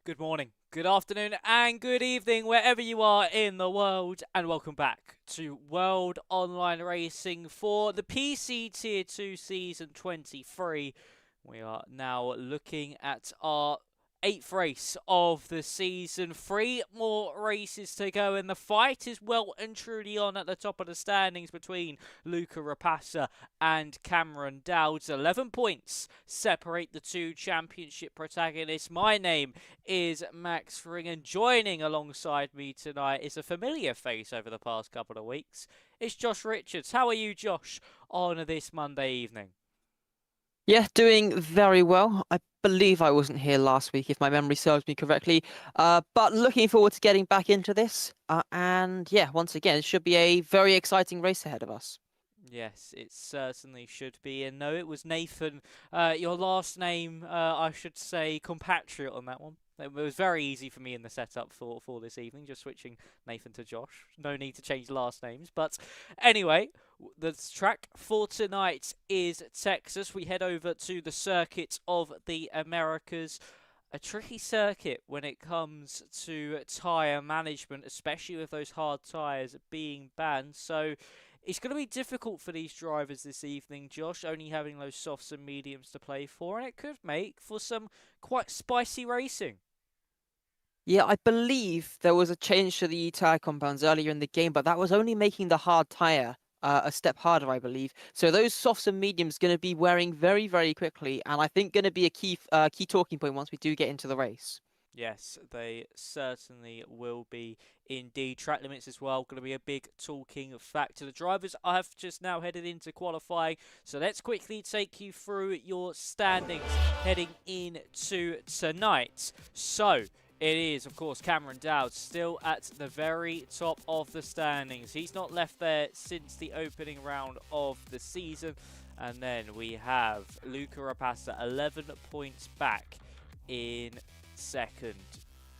Good morning, good afternoon, and good evening, wherever you are in the world, and welcome back to World Online Racing for the PC Tier 2 Season 23. We are now looking at our eighth race of the season. Three more races to go, and the fight is well and truly on at the top of the standings between Luca Rapassa and Cameron Dowds. 11 points separate the two championship protagonists. My name is Max Ring, and joining alongside me tonight is a familiar face over the past couple of weeks. It's Josh Richards. How are you, Josh, on this Monday evening? Yeah, doing very well. I believe I wasn't here last week, if my memory serves me correctly. But looking forward to getting back into this. And yeah, once again, it should be a very exciting race ahead of us. Yes, it certainly should be. And no, it was Nathan. Your last name, I should say, compatriot on that one. It was very easy for me in the setup for this evening, just switching Nathan to Josh. No need to change last names. But anyway, the track for tonight is Texas. We head over to the circuit of the Americas. A tricky circuit when it comes to tyre management, especially with those hard tyres being banned. So it's going to be difficult for these drivers this evening, Josh, only having those softs and mediums to play for, and it could make for some quite spicy racing. Yeah, I believe there was a change to the tire compounds earlier in the game, but that was only making the hard tire a step harder, I believe. So those softs and mediums going to be wearing very, very quickly, and I think going to be a key talking point once we do get into the race. Yes, they certainly will be indeed. Track limits as well, going to be a big talking factor. The drivers have just now headed into qualifying, so let's quickly take you through your standings heading into tonight. So, it is, of course, Cameron Dowd still at the very top of the standings. He's not left there since the opening round of the season. And then we have Luca Rapassa, 11 points back in second.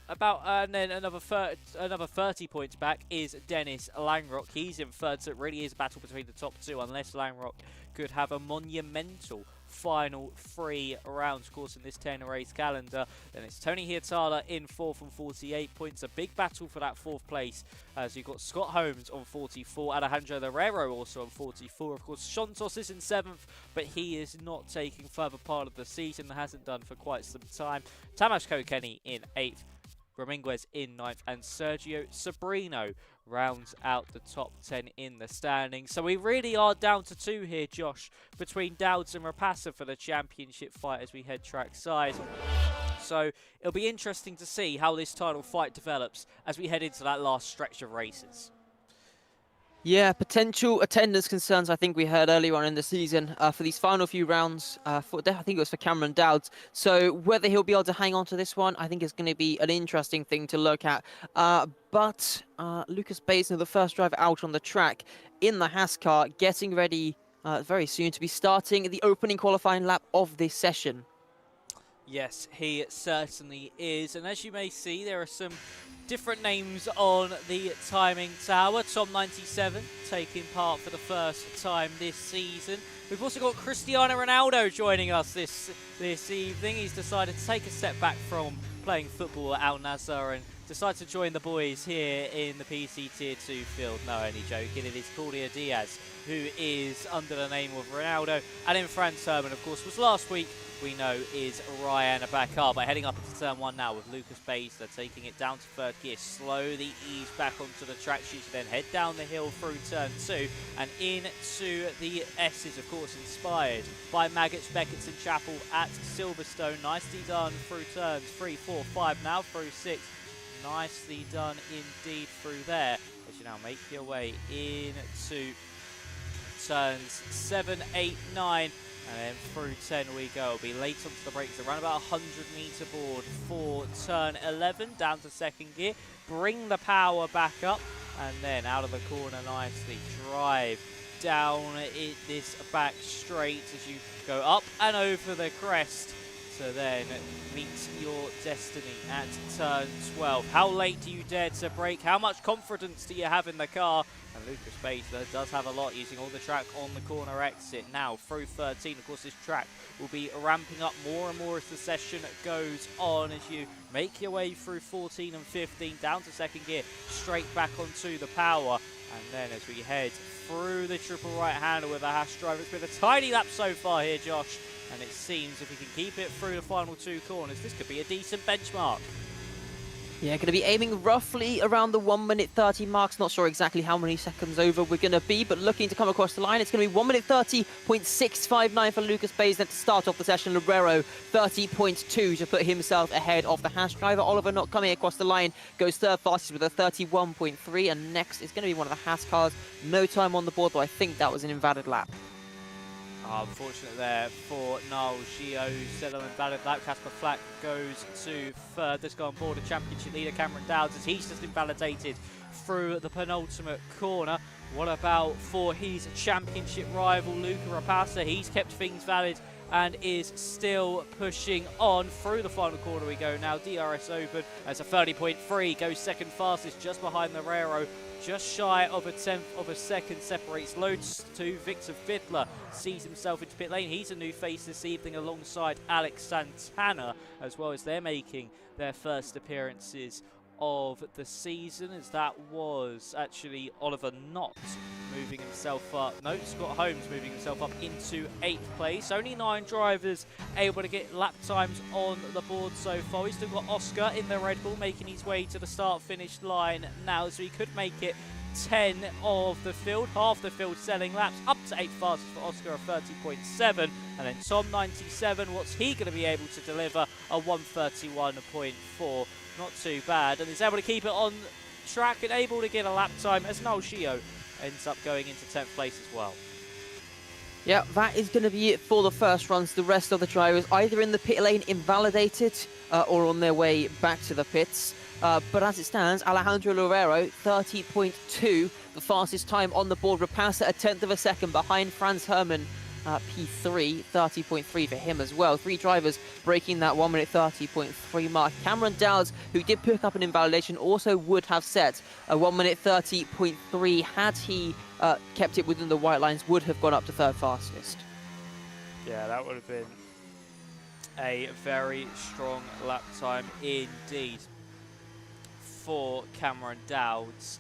And then another 30 points back is Dennis Langrock. He's in third, so it really is a battle between the top two, unless Langrock could have a monumental final three rounds. Of course, in this 10 race calendar, then it's Tony Hietala in fourth on 48 points. A big battle for that fourth place, as you've got Scott Holmes on 44, Alejandro Herrero also on 44. Of course, Shontos is in seventh, but he is not taking further part of the season, hasn't done for quite some time. Tamas Kokeni in eighth, Dominguez in ninth, and Sergio Sobrino rounds out the top 10 in the standings. So we really are down to two here, Josh, between Dowds and Rapassa for the championship fight as we head trackside. So it'll be interesting to see how this title fight develops as we head into that last stretch of races. Yeah, potential attendance concerns I think we heard earlier on in the season for these final few rounds. I think it was for Cameron Dowds. So whether he'll be able to hang on to this one, I think is going to be an interesting thing to look at. But Lucas Basin, the first driver out on the track in the Haas car, getting ready very soon to be starting the opening qualifying lap of this session. Yes, he certainly is. And as you may see, there are some different names on the timing tower. Tom97 taking part for the first time this season. We've also got Cristiano Ronaldo joining us this evening. He's decided to take a step back from playing football at Al Nassr and decide to join the boys here in the PC Tier 2 field. No, only joking. It is Claudia Diaz, who is under the name of Ronaldo. And then Franz Herman, of course, was last week. We know is Ryan Abakar, but heading up into turn one now with Lucas Basler taking it down to third gear, slowly ease back onto the track. She should then head down the hill through turn two and into the S's, of course, inspired by Maggots, Beckett's and Chapel at Silverstone. Nicely done through turns 3, 4, 5, now through 6. Nicely done indeed through there as you now make your way into turns 7, 8, 9. And then through 10 we go. It'll be late onto the brakes, around about 100 metre board for turn 11, down to second gear. Bring the power back up, and then out of the corner nicely. Drive down this back straight as you go up and over the crest to then meet your destiny at turn 12. How late do you dare to brake? How much confidence do you have in the car? And Lucas Basler does have a lot, using all the track on the corner exit. Now through 13, of course this track will be ramping up more and more as the session goes on, as you make your way through 14 and 15 down to second gear, straight back onto the power. And then as we head through the triple right hander with a Haas driver, it's been a tiny lap so far here, Josh. And it seems if we can keep it through the final 2 corners, this could be a decent benchmark. Yeah, going to be aiming roughly around the 1 minute 30 marks. Not sure exactly how many seconds over we're going to be, but looking to come across the line. It's going to be 1 minute 30.659 for Lucas Basler to start off the session. Lobrero 30.2 to put himself ahead of the Haas driver. Oliver not coming across the line, goes third fastest with a 31.3, and next is going to be one of the Haas cars. No time on the board, though I think that was an invalid lap. Unfortunate there for Niall Gio, who said on invalid lap. Casper Flack goes to third. Let's go on board a championship leader, Cameron Dowds, as he's just invalidated through the penultimate corner. What about for his championship rival, Luca Rapace? He's kept things valid and is still pushing on. Through the final corner we go now. DRS Open as a 30.3 goes second fastest, just behind the Rero. Just shy of a tenth of a second separates Loads to Victor Fiddler. Sees himself into pit lane. He's a new face this evening alongside Alex Santana, as well as they're making their first appearances of the season, as that was actually Oliver Knott moving himself up. No, Scott Holmes moving himself up into 8th place. Only 9 drivers able to get lap times on the board so far. We've still got Oscar in the Red Bull making his way to the start-finish line now, so he could make it 10 of the field, half the field selling laps, up to 8th fastest for Oscar, a 30.7, and then Tom 97, what's he going to be able to deliver? A 131.4. Not too bad, and is able to keep it on track and able to get a lap time as Noel Shio ends up going into 10th place as well. Yeah, that is going to be it for the first runs. The rest of the drivers either in the pit lane invalidated or on their way back to the pits. But as it stands, Alejandro Lorero, 30.2, the fastest time on the board. Rapace, a tenth of a second behind Franz Hermann, P3, 30.3 for him as well. 3 drivers breaking that 1 minute 30.3 mark. Cameron Dowds, who did pick up an invalidation, also would have set a 1 minute 30.3 had he kept it within the white lines, would have gone up to third fastest. Yeah, that would have been a very strong lap time indeed for Cameron Dowds,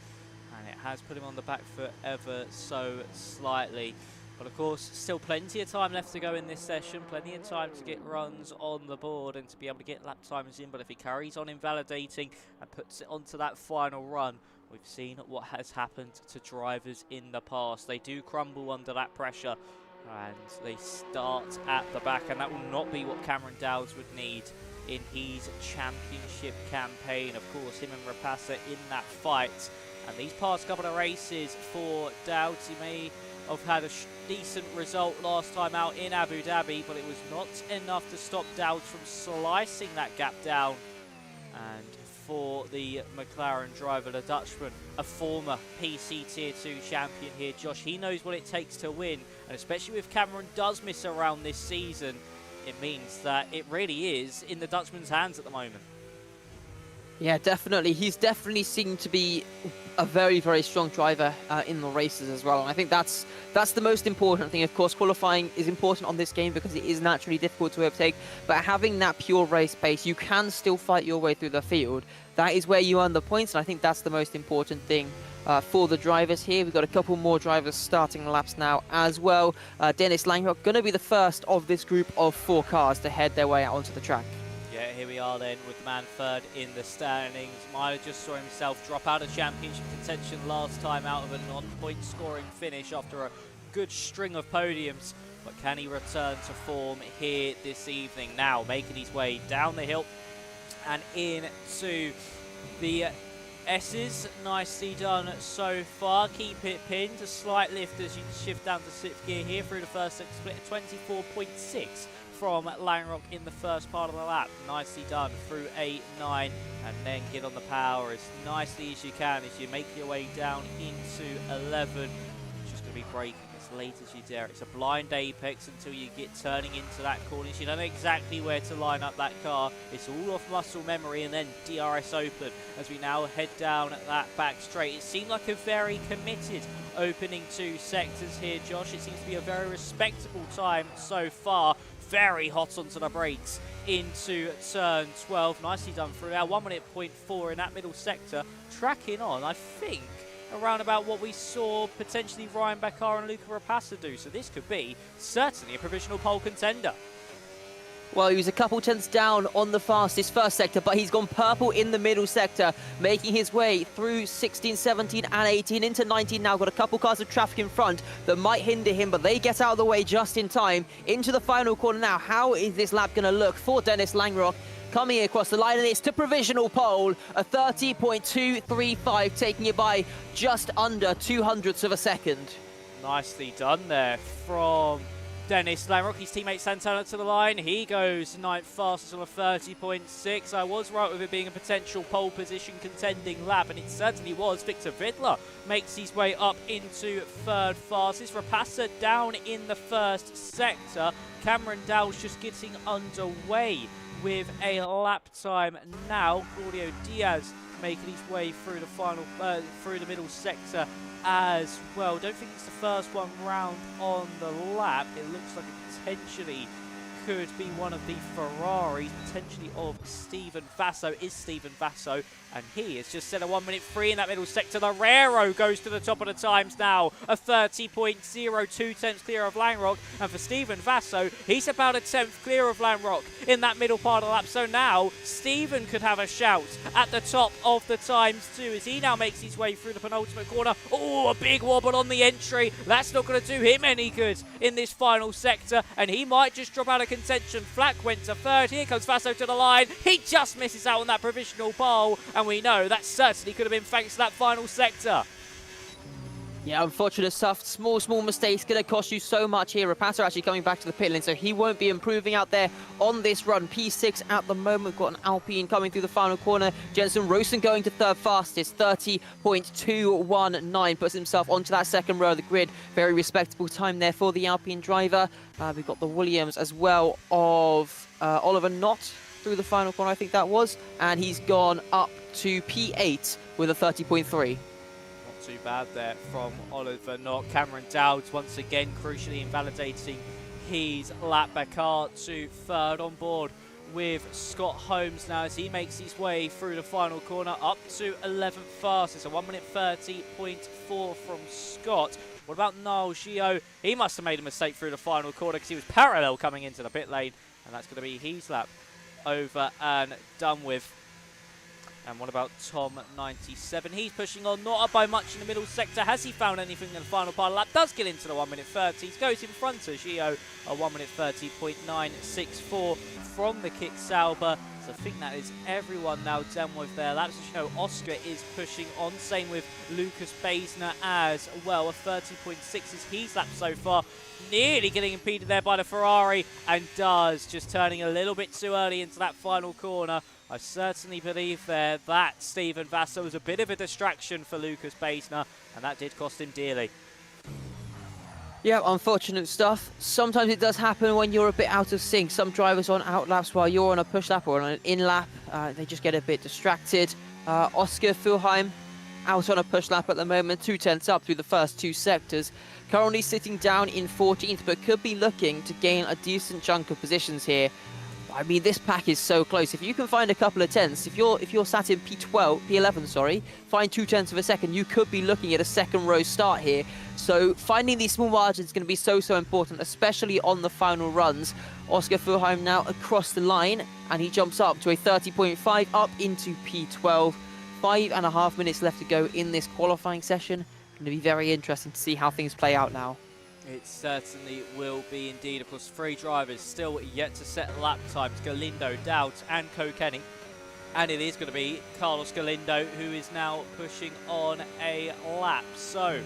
and it has put him on the back foot ever so slightly. But of course, still plenty of time left to go in this session, plenty of time to get runs on the board and to be able to get lap times in. But if he carries on invalidating and puts it onto that final run, we've seen what has happened to drivers in the past. They do crumble under that pressure and they start at the back, and that will not be what Cameron Dowds would need in his championship campaign. Of course, him and Rapace in that fight. And these past couple of races for Dowds, he may have had a decent result last time out in Abu Dhabi, but it was not enough to stop Dowds from slicing that gap down. And for the McLaren driver, the Dutchman, a former PC Tier 2 champion here, Josh, he knows what it takes to win, and especially if Cameron does miss around this season, it means that it really is in the Dutchman's hands at the moment. Yeah, definitely. He's definitely seemed to be a very, very strong driver in the races as well. And I think that's the most important thing. Of course, qualifying is important on this game because it is naturally difficult to overtake. But having that pure race pace, you can still fight your way through the field. That is where you earn the points, and I think that's the most important thing for the drivers here. We've got a couple more drivers starting laps now as well. Dennis Langrock going to be the first of this group of 4 cars to head their way out onto the track. Yeah, here we are then with the man third in the standings. Milo just saw himself drop out of championship contention last time out of a non-point scoring finish after a good string of podiums. But can he return to form here this evening? Now making his way down the hill and into the S's. Nicely done so far. Keep it pinned. A slight lift as you shift down to 6th gear here through the first sector split. 24.6 from Langrock in the first part of the lap. Nicely done through 8, 9, and then get on the power as nicely as you can as you make your way down into 11. Just going to be braking as late as you dare. It's a blind apex until you get turning into that corner. You don't know exactly where to line up that car. It's all off muscle memory, and then DRS open as we now head down that back straight. It seemed like a very committed opening 2 sectors here, Josh. It seems to be a very respectable time so far. Very hot onto the brakes into turn 12. Nicely done through there. 1:04 in that middle sector. Tracking on, I think, around about what we saw potentially Ryan Bakar and Luca Rapassa do. So this could be certainly a provisional pole contender. Well, he was a couple tenths down on the fastest first sector, but he's gone purple in the middle sector, making his way through 16, 17 and 18 into 19 now. Got a couple cars of traffic in front that might hinder him, but they get out of the way just in time. Into the final corner now. How is this lap going to look for Dennis Langrock? Coming across the line, and it's to provisional pole, a 30.235, taking it by just under 200ths of a second. Nicely done there from Dennis Langrock. His teammate Santana to the line. He goes 9th fastest on a 30.6. I was right with it being a potential pole position contending lap, and it certainly was. Victor Vidler makes his way up into 3rd fastest. Rapassa down in the 1st sector. Cameron Dow's just getting underway with a lap time now. Claudio Diaz making his way through the final, through the middle sector as well. Don't think it's the first one round on the lap. It looks like it potentially could be one of the Ferraris, potentially of Stephen Vasso. Is Stephen Vasso, and he has just set a 1:03 in that middle sector. Larrero goes to the top of the times now, a 30.02 tenths clear of Langrock, and for Stephen Vasso, he's about a 10th clear of Langrock in that middle part of the lap. So now Stephen could have a shout at the top of the times too, as he now makes his way through the penultimate corner. Oh, a big wobble on the entry. That's not going to do him any good in this final sector, and he might just drop out of contention. Flack went to 3rd. Here comes Vasso to the line. He just misses out on that provisional pole, and we know that certainly could have been thanks to that final sector. Yeah, unfortunate stuff. Small mistakes going to cost you so much here. Rapassa actually coming back to the pit lane, so he won't be improving out there on this run. P6 at the moment. Got an Alpine coming through the final corner. Jensen Rosen going to 3rd fastest. 30.219. Puts himself onto that 2nd row of the grid. Very respectable time there for the Alpine driver. We've got the Williams as well of Oliver Knott through the final corner, I think that was. And he's gone up to P8 with a 30.3. Too bad there from Oliver Knott. Cameron Dowds once again crucially invalidating his lap. Bakar to 3rd on board with Scott Holmes now as he makes his way through the final corner up to 11th fastest. A 1:30.4 from Scott. What about Niall Gio? He must have made a mistake through the final corner because he was parallel coming into the pit lane, and that's going to be his lap over and done with. And what about Tom 97? He's pushing on, not up by much in the middle sector. Has he found anything in the final part of the lap? Does get into the 1:30s. Goes in front of Gio, a 1:30.964 from the Kick Sauber. So I think that is everyone now done with their laps. As you know, Oscar is pushing on. Same with Lucas Basner as well. A 30.6 is his lap so far. Nearly getting impeded there by the Ferrari, and does, just turning a little bit too early into that final corner. I certainly believe there that Stephen Vasso was a bit of a distraction for Lucas Basner, and that did cost him dearly. Yeah, unfortunate stuff. Sometimes it does happen when you're a bit out of sync. Some drivers on out laps while you're on a push lap or on an in lap, they just get a bit distracted. Oscar Fulheim out on a push lap at the moment, 2 tenths up through the first 2 sectors. Currently sitting down in 14th, but could be looking to gain a decent chunk of positions here. I mean, this pack is so close. If you can find a couple of tenths, if you're sat in P11, sorry, find 2 tenths of a second, you could be looking at a 2nd row start here. So finding these small margins is going to be so important, especially on the final runs. Oscar Fulheim now across the line, and he jumps up to a 30.5 up into P12. 5.5 minutes left to go in this qualifying session. Going to be very interesting to see how things play out now. It certainly will be indeed. Of course, 3 drivers still yet to set lap times. Galindo, Dowds and Kokeni. And it is going to be Carlos Galindo who is now pushing on a lap. So,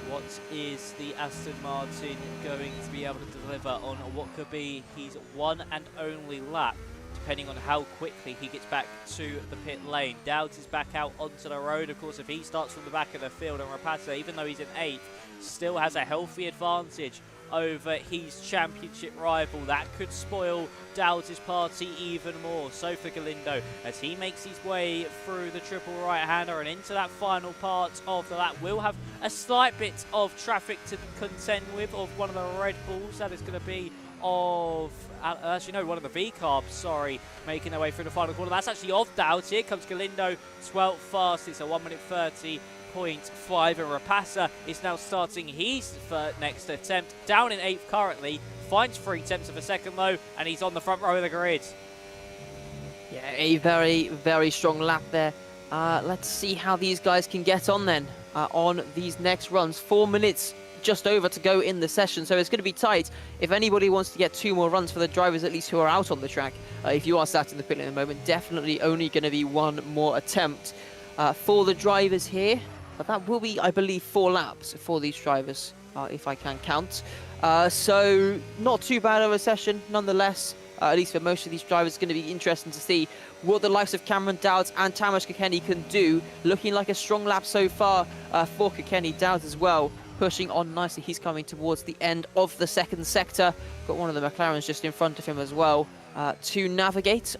what is the Aston Martin going to be able to deliver on what could be his one and only lap depending on how quickly he gets back to the pit lane. Dowds is back out onto the road. Of course, if he starts from the back of the field, and Rapasa, even though he's in 8th, still has a healthy advantage over his championship rival. That could spoil Dowds' party even more. So for Galindo, as he makes his way through the triple right-hander and into that final part of the lap, we'll have a slight bit of traffic to contend with of one of the Red Bulls. That is going to be of, actually no, one of the V-Carbs, sorry, making their way through the final corner. That's actually of Dowds. Here comes Galindo, 12th fastest, a 1 minute 30.5, and Rapasa is now starting his next attempt, down in 8th currently, finds 3/10 of a second though, and he's on the front row of the grid. Yeah, a very, very strong lap there. Let's see how these guys can get on then on these next runs. 4 minutes just over to go in the session, so it's going to be tight. If anybody wants to get 2 more runs for the drivers at least who are out on the track, if you are sat in the pit at the moment, definitely only going to be 1 more attempt for the drivers here, but that will be, I believe, 4 laps for these drivers, if I can count. So not too bad of a session nonetheless. At least for most of these drivers, it's going to be interesting to see what the likes of Cameron Dowds and Tamas Kilkenny can do. Looking like a strong lap so far for Kilkenny. Dowds as well, pushing on nicely. He's coming towards the end of the second sector. Got one of the McLarens just in front of him as well to navigate.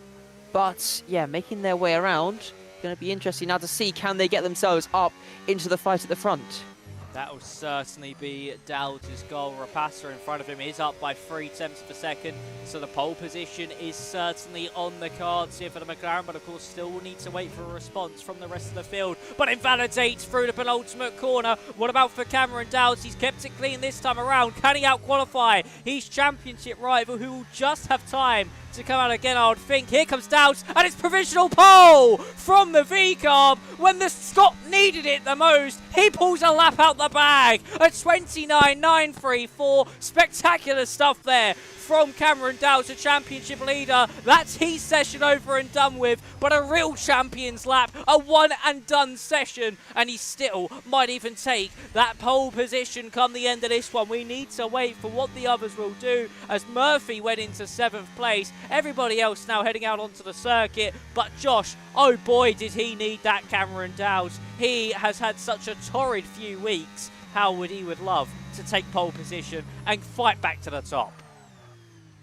But yeah, making their way around. Going to be interesting now to see, can they get themselves up into the fight at the front? That will certainly be Dowds' goal. Rapasa in front of him is up by 3/10 of a second, so the pole position is certainly on the cards here for the McLaren, but of course still will need to wait for a response from the rest of the field. But invalidates through the penultimate corner. What about for Cameron Dowds? He's kept it clean this time around. Can he out-qualify his championship rival, who will just have time to come out again, I would think. Here comes Dowds, and it's provisional pole from the V-Carb. When the Scot needed it the most, he pulls a lap out the bag. A 29.934. Spectacular stuff there from Cameron Dowds, a championship leader. That's his session over and done with, but a real champion's lap, a one and done session, and he still might even take that pole position come the end of this one. We need to wait for what the others will do, as Murphy went into 7th place. Everybody else now heading out onto the circuit, but Josh, oh boy, did he need that Cameron Dowds. He has had such a torrid few weeks. How would he love to take pole position and fight back to the top.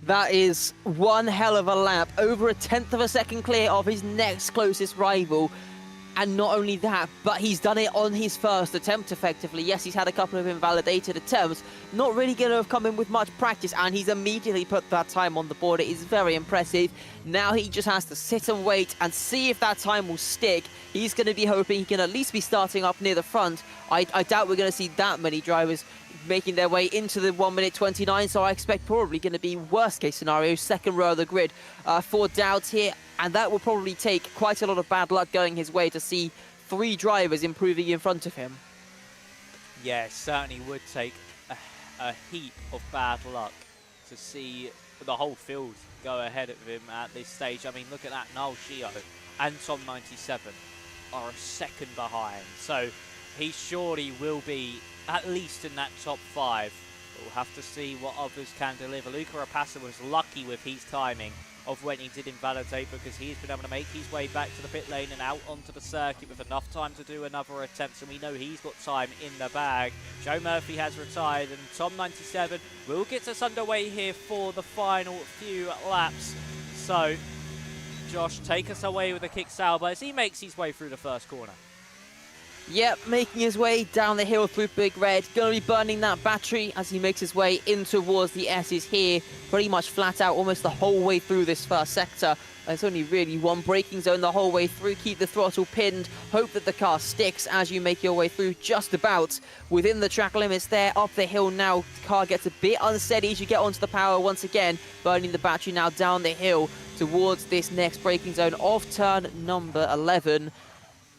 That is one hell of a lap, over 1/10 of a second clear of his next closest rival. And not only that, but he's done it on his first attempt effectively. Yes, he's had a couple of invalidated attempts, not really going to have come in with much practice, and he's immediately put that time on the board. It is very impressive. Now he just has to sit and wait and see if that time will stick. He's going to be hoping he can at least be starting up near the front. I doubt we're going to see that many drivers making their way into the 1 minute 29, so I expect probably going to be worst case scenario, second row of the grid for Dowds here, and that will probably take quite a lot of bad luck going his way to see 3 drivers improving in front of him. Yeah, it certainly would take a heap of bad luck to see the whole field go ahead of him at this stage. I mean, look at that. Noel Shio and Tom 97 are a second behind, so he surely will be at least in that top 5. But we'll have to see what others can deliver. Luca Rapasa was lucky with his timing of when he did invalidate, because he's been able to make his way back to the pit lane and out onto the circuit with enough time to do another attempt, and we know he's got time in the bag. Joe Murphy has retired, and Tom 97 will get us underway here for the final few laps. So, Josh, take us away with a kick Sauber as he makes his way through the first corner. Yep, making his way down the hill through Big Red. Going to be burning that battery as he makes his way in towards the S's here. Pretty much flat out almost the whole way through this first sector. There's only really one braking zone the whole way through. Keep the throttle pinned. Hope that the car sticks as you make your way through, just about within the track limits there. Up the hill now, the car gets a bit unsteady as you get onto the power once again. Burning the battery now down the hill towards this next braking zone of turn number 11.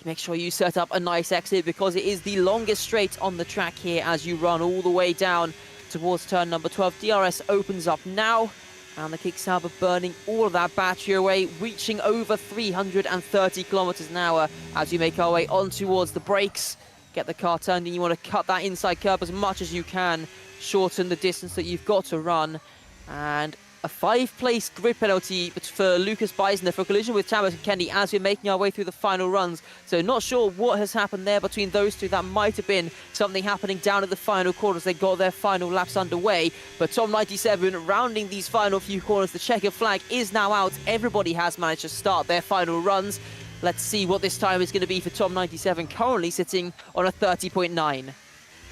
Make sure you set up a nice exit, because it is the longest straight on the track here as you run all the way down towards turn number 12. DRS opens up now, and the Kicksauber burning all of that battery away, reaching over 330 kilometers an hour as you make our way on towards the brakes. Get the car turned in. You want to cut that inside curb as much as you can, shorten the distance that you've got to run, and A 5-place grid penalty for Lucas Beisner for collision with Thomas and Kenny as we're making our way through the final runs. So not sure what has happened there between those two. That might have been something happening down at the final corners. They got their final laps underway. But Tom 97 rounding these final few corners. The checkered flag is now out. Everybody has managed to start their final runs. Let's see what this time is going to be for Tom 97, currently sitting on a 30.9.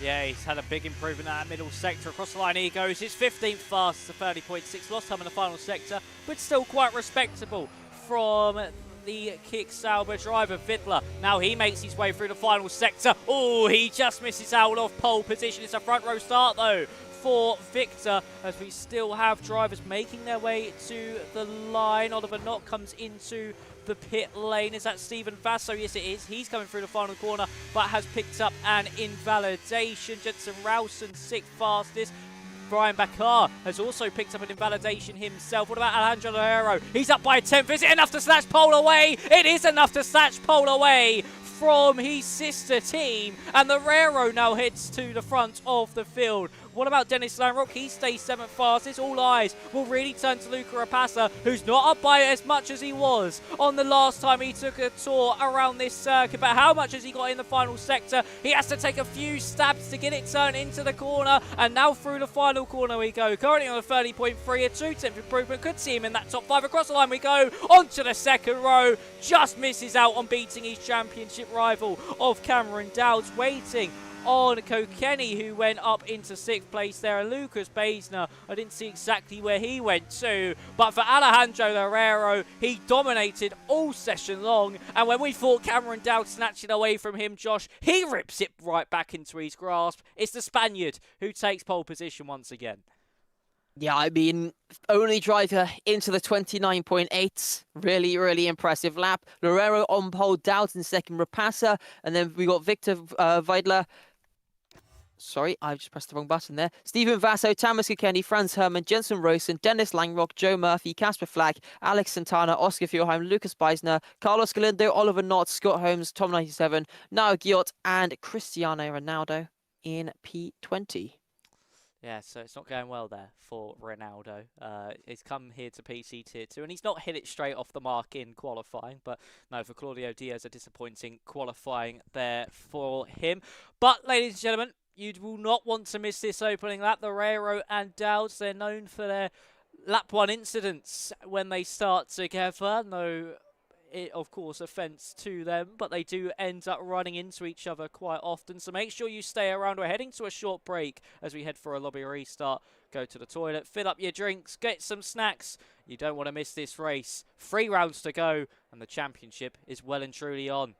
Yeah, he's had a big improvement in that middle sector. Across the line he goes. It's 15th fast to 30.6. Lost time in the final sector, but still quite respectable from the Kick Sauber driver, Vidler. Now he makes his way through the final sector. Oh, he just misses out of pole position. It's a front row start, though, for Victor, as we still have drivers making their way to the line. Oliver Knott comes into the pit lane. Is that Stephen Vasso? Yes, it is. He's coming through the final corner, but has picked up an invalidation. Jensen Rowson, 6th fastest. Brian Bakar has also picked up an invalidation himself. What about Alejandro Herrero? He's up by a 10th. Is it enough to snatch pole away? It is enough to snatch pole away from his sister team, and the Rero now heads to the front of the field. What about Dennis Lanrock? He stays 7th fastest. All eyes will really turn to Luca Rapassa, who's not up by as much as he was on the last time he took a tour around this circuit. But how much has he got in the final sector? He has to take a few stabs to get it turned into the corner, and now through the final corner we go. Currently on a 30.3, a 2-10th improvement. Could see him in that top 5. Across the line we go, onto the second row. Just misses out on beating his championship rival of Cameron Dowds, waiting on Kokeni, who went up into 6th place there. And Lucas Beisner, I didn't see exactly where he went to, but for Alejandro Herrero, he dominated all session long, and when we thought Cameron Dowd snatched it away from him, Josh, he rips it right back into his grasp. It's the Spaniard who takes pole position once again. Yeah, I mean, only driver into the 29.8. Really, really impressive lap. Lorero on pole, Dowds in second, Rapassa, and then we got Victor Weidler. Sorry, I just pressed the wrong button there. Stephen Vasso, Thomas Kokeni, Franz Hermann, Jensen Rosen, Dennis Langrock, Joe Murphy, Casper Flagg, Alex Santana, Oscar Fjordheim, Lucas Beisner, Carlos Galindo, Oliver Knott, Scott Holmes, Tom 97, Nao Giot, and Cristiano Ronaldo in P20. Yeah, so it's not going well there for Ronaldo. He's come here to PC Tier 2, and he's not hit it straight off the mark in qualifying. But no, for Claudio Diaz, a disappointing qualifying there for him. But, ladies and gentlemen, you will not want to miss this opening lap. The Rero and Dowds, they're known for their lap 1 incidents when they start together. No, of course, offence to them, but they do end up running into each other quite often. So make sure you stay around. We're heading to a short break as we head for a lobby restart. Go to the toilet, fill up your drinks, get some snacks. You don't want to miss this race. 3 rounds to go, and the championship is well and truly on.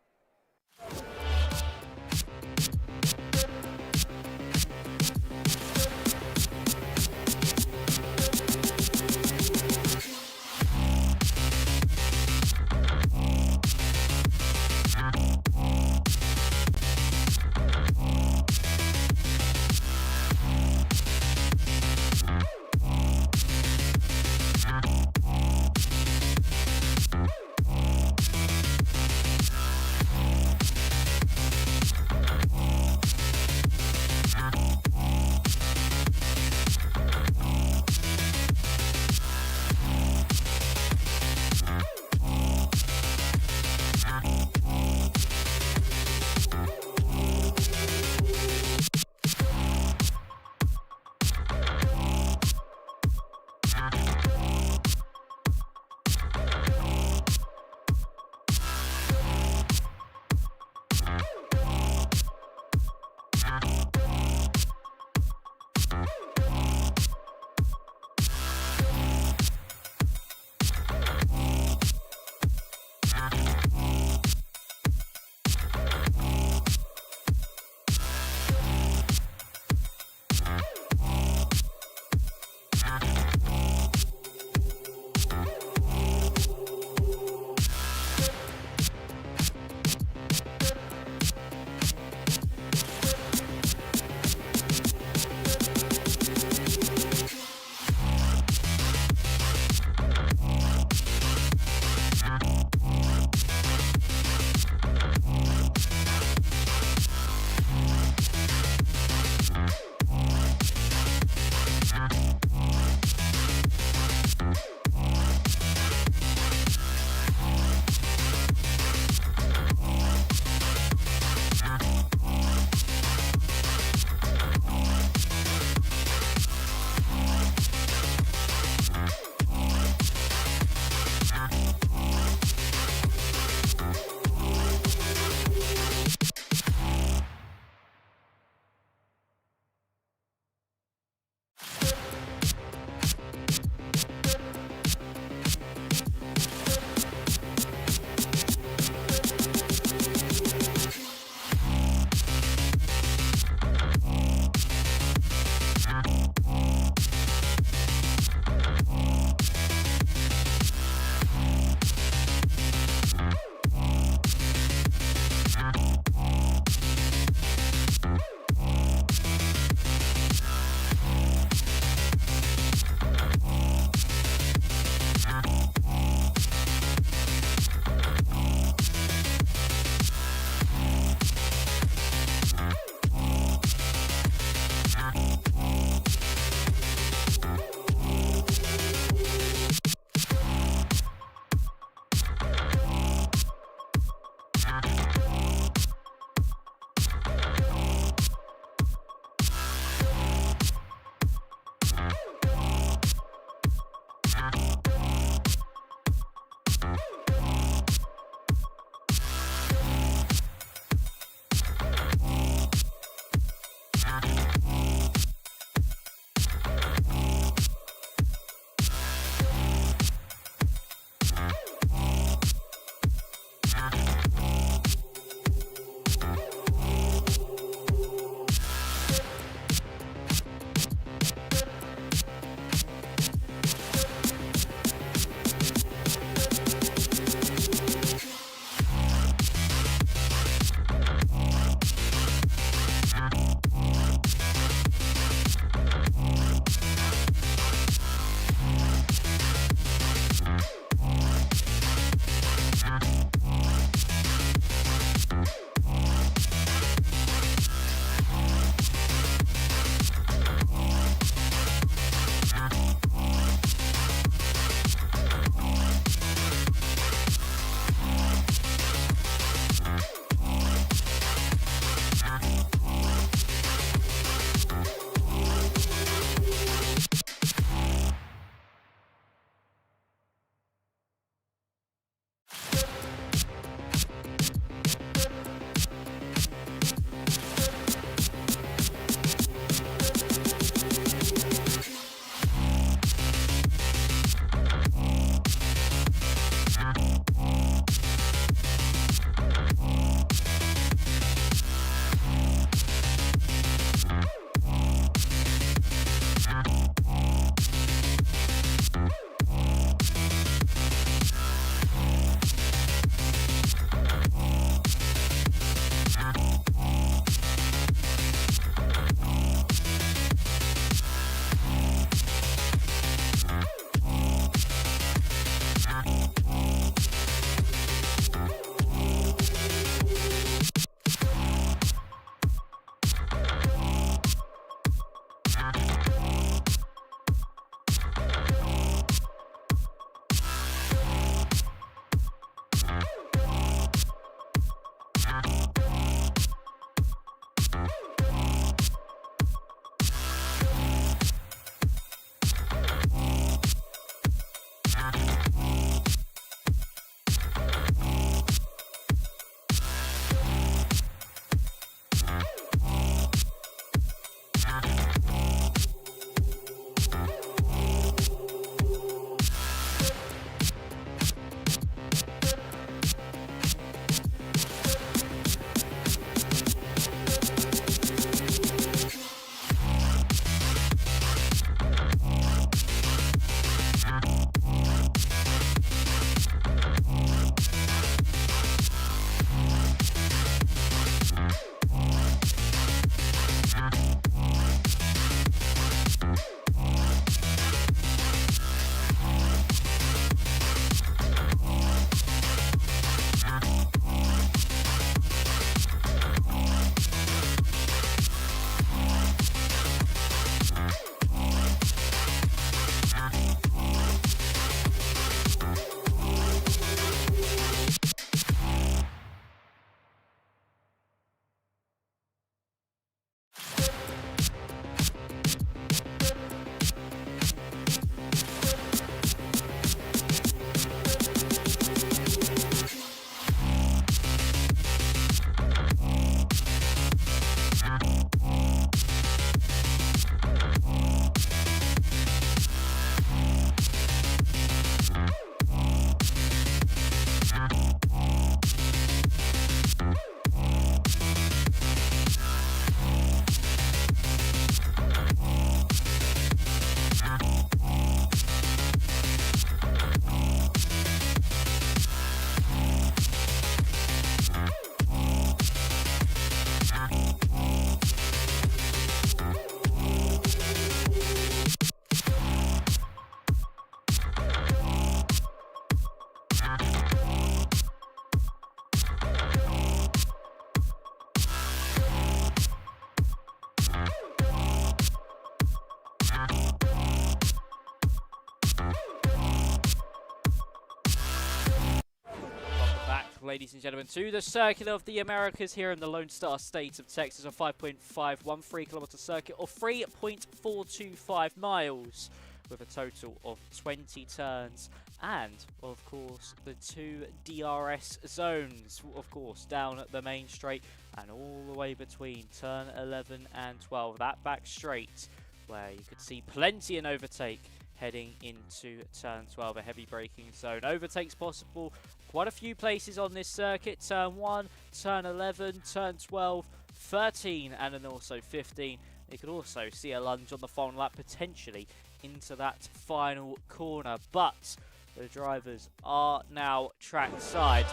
ladies and gentlemen, to the Circuit of the Americas here in the Lone Star State of Texas, a 5.513 kilometer circuit or 3.425 miles with a total of 20 turns. And, of course, the 2 DRS zones, of course, down at the main straight and all the way between turn 11 and 12. That back straight where you could see plenty in overtake heading into turn 12, a heavy braking zone. Overtakes possible quite a few places on this circuit. Turn 1, turn 11, turn 12, 13 and then also 15. You could also see a lunge on the final lap potentially into that final corner, but the drivers are now trackside,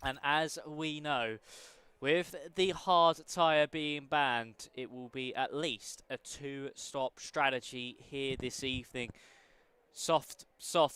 and as we know, with the hard tyre being banned, it will be at least a 2-stop strategy here this evening. Soft,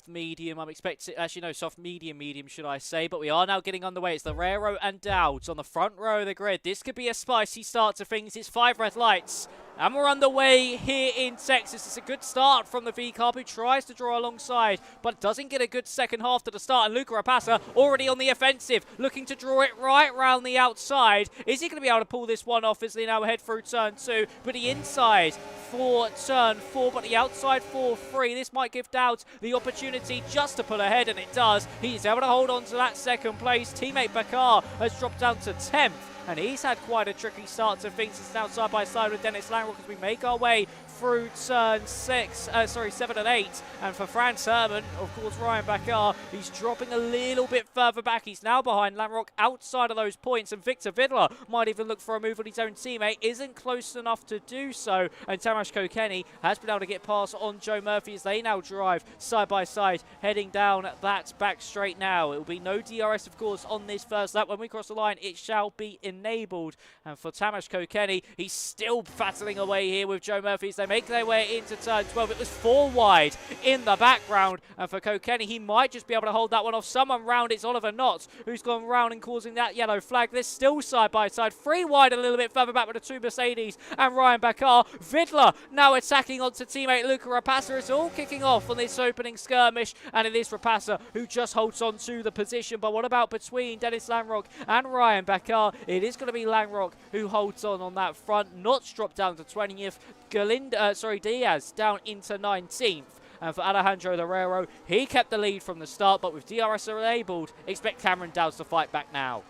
medium, I'm expecting, actually no, soft, medium, should I say, but we are now getting underway. It's the Railroad and Dowds on the front row of the grid. This could be a spicy start to things. It's 5 red lights, and we're underway here in Texas. It's a good start from the V-Carb, who tries to draw alongside, but doesn't get a good second half to the start, and Luca Rapassa already on the offensive, looking to draw it right round the outside. Is he going to be able to pull this one off as they now head through turn 2, but the inside for turn 4, but the outside for 3. This might give Dowds the opportunity just to pull ahead, and it does. He's able to hold on to that second place. Teammate Bakar has dropped down to 10th, and he's had quite a tricky start to things. It's now side by side with Dennis Langrock as we make our way through turn 7 and 8. And for Franz Hermann, of course, Ryan Bakar, he's dropping a little bit further back. He's now behind Langrock outside of those points, and Victor Vidler might even look for a move on his own teammate. Isn't close enough to do so, and Tamas Kokeni has been able to get past on Joe Murphy as they now drive side by side, heading down that back straight now. It will be no DRS, of course, on this first lap. When we cross the line, it shall be enabled. And for Tamas Kokeni, he's still battling away here with Joe Murphy as they make their way into turn 12. It was 4 wide in the background, and for Kokeni, he might just be able to hold that one off. Someone round, it's Oliver Knott who's gone round and causing that yellow flag. They're still side by side, 3 wide a little bit further back with the 2 Mercedes and Ryan Bakar. Vidler now attacking onto teammate Luca Rapassa. It's all kicking off on this opening skirmish, and it is Rapassa who just holds on to the position. But what about between Dennis Langrock and Ryan Bakar? It is going to be Langrock who holds on that front. Knott's dropped down to 20th. Diaz down into 19th. And for Alejandro Herrero, he kept the lead from the start, but with DRS enabled, expect Cameron Dowds to fight back now.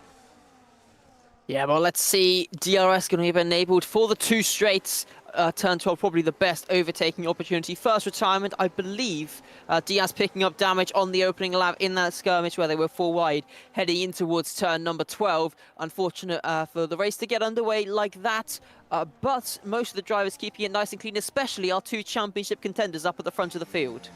Yeah, well, let's see. DRS going to be enabled for the 2 straights. Turn 12, probably the best overtaking opportunity. First retirement, I believe. Diaz picking up damage on the opening lap in that skirmish where they were 4 wide, heading in towards turn number 12. Unfortunate for the race to get underway like that. But most of the drivers keeping it nice and clean, especially our 2 championship contenders up at the front of the field.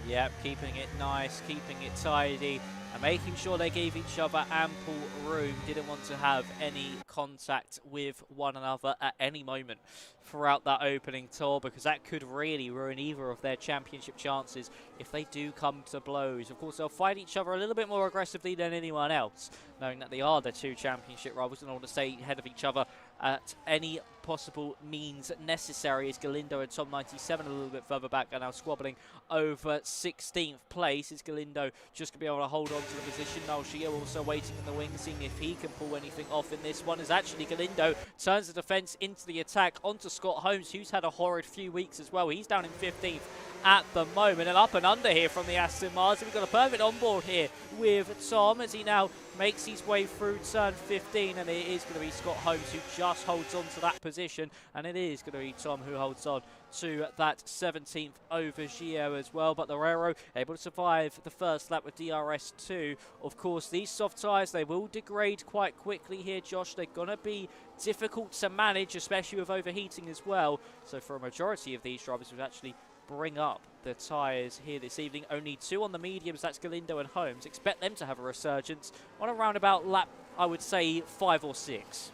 Yep, keeping it nice, keeping it tidy, and making sure they gave each other ample room. Didn't want to have any contact with one another at any moment throughout that opening tour, because that could really ruin either of their championship chances if they do come to blows. Of course, they'll fight each other a little bit more aggressively than anyone else, knowing that they are the 2 championship rivals and want to stay ahead of each other at any possible means necessary. As Galindo and Tom 97 a little bit further back are now squabbling over 16th place. Is Galindo just going to be able to hold on to the position? Noel Shia also waiting in the wings, seeing if he can pull anything off in this one, as actually Galindo turns the defence into the attack onto Scott Holmes, who's had a horrid few weeks as well. He's down in 15th at the moment, and up and under here from the Aston Martin. We've got a perfect onboard here with Tom as he now makes his way through turn 15, and it is going to be Scott Holmes who just holds on to that position, and it is going to be Tom who holds on to that 17th over Gio as well. But the Railroad able to survive the first lap with DRS2. Of course, these soft tyres, they will degrade quite quickly here, Josh. They're going to be difficult to manage, especially with overheating as well. So for a majority of these drivers, we've actually bring up the tyres here this evening. Only 2 on the mediums, that's Galindo and Holmes. Expect them to have a resurgence on a roundabout lap, I would say 5 or 6.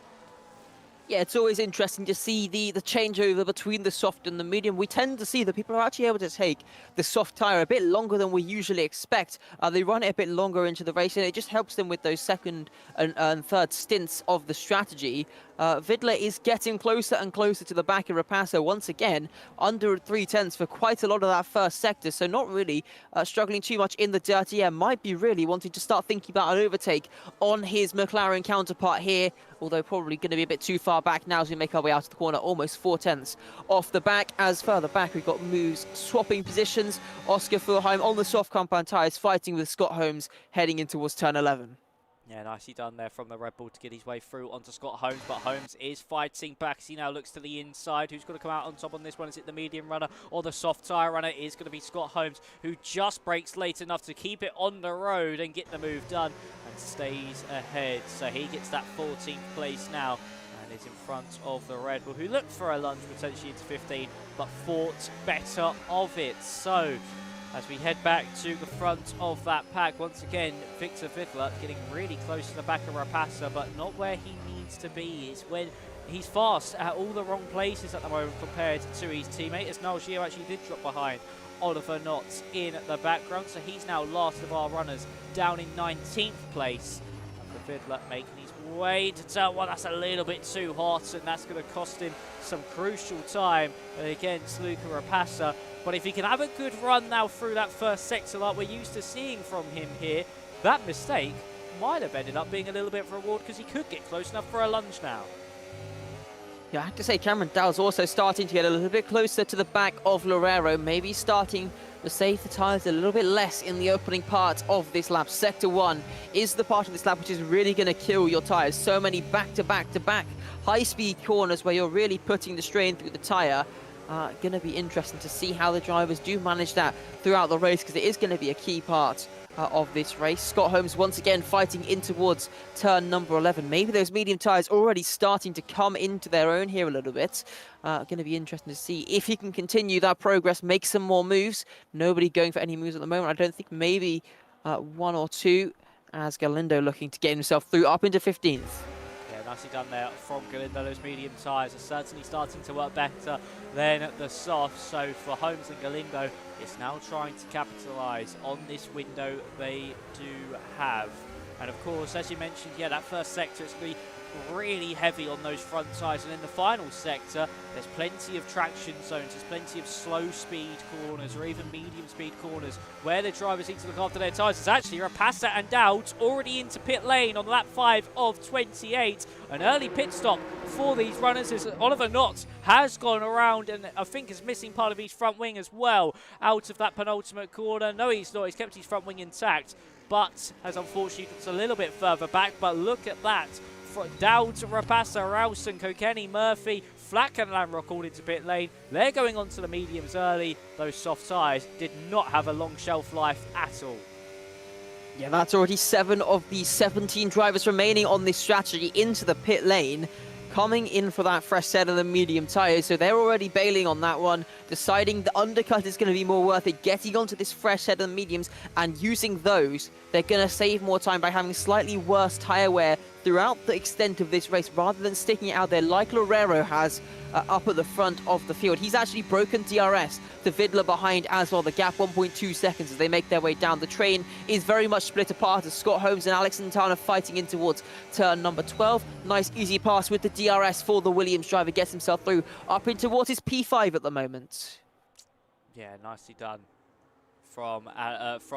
Yeah, it's always interesting to see the changeover between the soft and the medium. We tend to see that people are actually able to take the soft tyre a bit longer than we usually expect. They run it a bit longer into the race, and it just helps them with those second and third stints of the strategy. Vidler is getting closer and closer to the back of Rapasso once again, under 3/10 for quite a lot of that first sector, so not really struggling too much in the dirty air. Might be really wanting to start thinking about an overtake on his McLaren counterpart here, although probably going to be a bit too far back now as we make our way out of the corner, almost 4/10 off the back. As further back, we've got moves swapping positions. Oscar Fulheim on the soft compound tyres fighting with Scott Holmes heading in towards turn 11. Yeah, nicely done there from the Red Bull to get his way through onto Scott Holmes, but Holmes is fighting back as he now looks to the inside. Who's going to come out on top on this one? Is it the medium runner or the soft tyre runner? It is going to be Scott Holmes, who just breaks late enough to keep it on the road and get the move done and stays ahead. So he gets that 14th place now and is in front of the Red Bull, who looked for a lunge potentially into 15, but thought better of it. So as we head back to the front of that pack, once again, Victor Vidler getting really close to the back of Rapassa, but not where he needs to be. It's when he's fast at all the wrong places at the moment compared to his teammate, as Noel Gio actually did drop behind Oliver Knotts in the background, so he's now last of our runners, down in 19th place. And for Vidler making his way to turn one, that's a little bit too hot, and that's going to cost him some crucial time against Luca Rapassa. But if he can have a good run now through that first sector like we're used to seeing from him here, that mistake might have ended up being a little bit of a reward because he could get close enough for a lunge now. Yeah, I have to say Cameron Dow's also starting to get a little bit closer to the back of Lorero, maybe starting to save the tyres a little bit less in the opening part of this lap. Sector 1 is the part of this lap which is really going to kill your tyres. So many back-to-back-to-back high-speed corners where you're really putting the strain through the tyre. Going to be interesting to see how the drivers do manage that throughout the race, because it is going to be a key part of this race. Scott Holmes once again fighting in towards turn number 11. Maybe those medium tyres already starting to come into their own here a little bit. Going to be interesting to see if he can continue that progress, make some more moves. Nobody going for any moves at the moment. I don't think, maybe one or two, as Galindo looking to get himself through up into 15th. Nicely done there from Galindo. Those medium tyres are certainly starting to work better than the soft. So for Holmes and Galindo, it's now trying to capitalise on this window they do have. And of course, as you mentioned, yeah, that first sector is going to be really heavy on those front tyres, and in the final sector there's plenty of traction zones, there's plenty of slow speed corners or even medium speed corners where the drivers need to look after their tyres. It's actually Rapassa and Dowd already into pit lane on lap 5 of 28. An early pit stop for these runners as Oliver Knotts has gone around and I think is missing part of his front wing as well out of that penultimate corner. No, he's not, he's kept his front wing intact, but has unfortunately got a little bit further back. But look at that. Dowd, Rapassa, Rowson, Kokeni, Murphy, Flack and Lamrock all into pit lane. They're going on to the mediums early. Those soft tyres did not have a long shelf life at all. Yeah, that's already 7 of the 17 drivers remaining on this strategy into the pit lane, coming in for that fresh set of the medium tyres. So they're already bailing on that one, deciding the undercut is going to be more worth it, getting onto this fresh set of the mediums and using those. They're going to save more time by having slightly worse tyre wear throughout the extent of this race, rather than sticking it out there like Lorero has up at the front of the field. He's actually broken DRS to Vidler behind as well. The gap 1.2 seconds as they make their way down. The train is very much split apart as Scott Holmes and Alex Santana fighting in towards turn number 12. Nice easy pass with the DRS for the Williams driver. Gets himself through up in towards his P5 at the moment. Yeah, nicely done from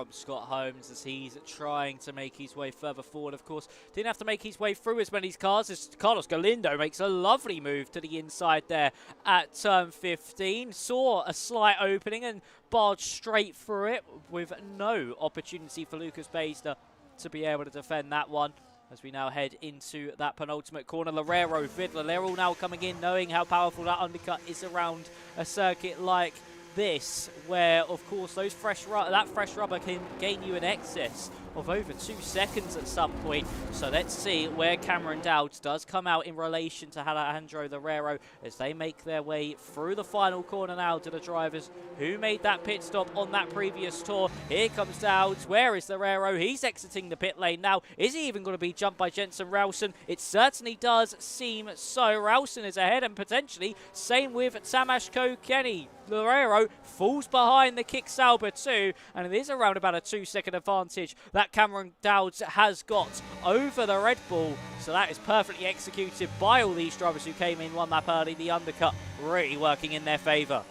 Scott Holmes as he's trying to make his way further forward. Of course, didn't have to make his way through as many cars as Carlos Galindo makes a lovely move to the inside there at turn 15. Saw a slight opening and barged straight through it with no opportunity for Lucas Beister to be able to defend that one. As we now head into that penultimate corner, Lorero, Vidler, they're all now coming in knowing how powerful that undercut is around a circuit like this, where of course those fresh rubber can gain you an excess of over 2 seconds at some point. So let's see where Cameron Dowds does come out in relation to Alejandro Lerrero as they make their way through the final corner now to the drivers who made that pit stop on that previous tour. Here comes Dowds. Where is Lerrero? He's exiting the pit lane now. Is he even going to be jumped by Jensen Ralston? It certainly does seem so. Ralston is ahead, and potentially same with Tamash Kokeni. Lerrero falls behind the Kick Sauber too, and it is around about a 2-second advantage that Cameron Dowds has got over the Red Bull. So that is perfectly executed by all these drivers who came in one lap early. The undercut really working in their favour.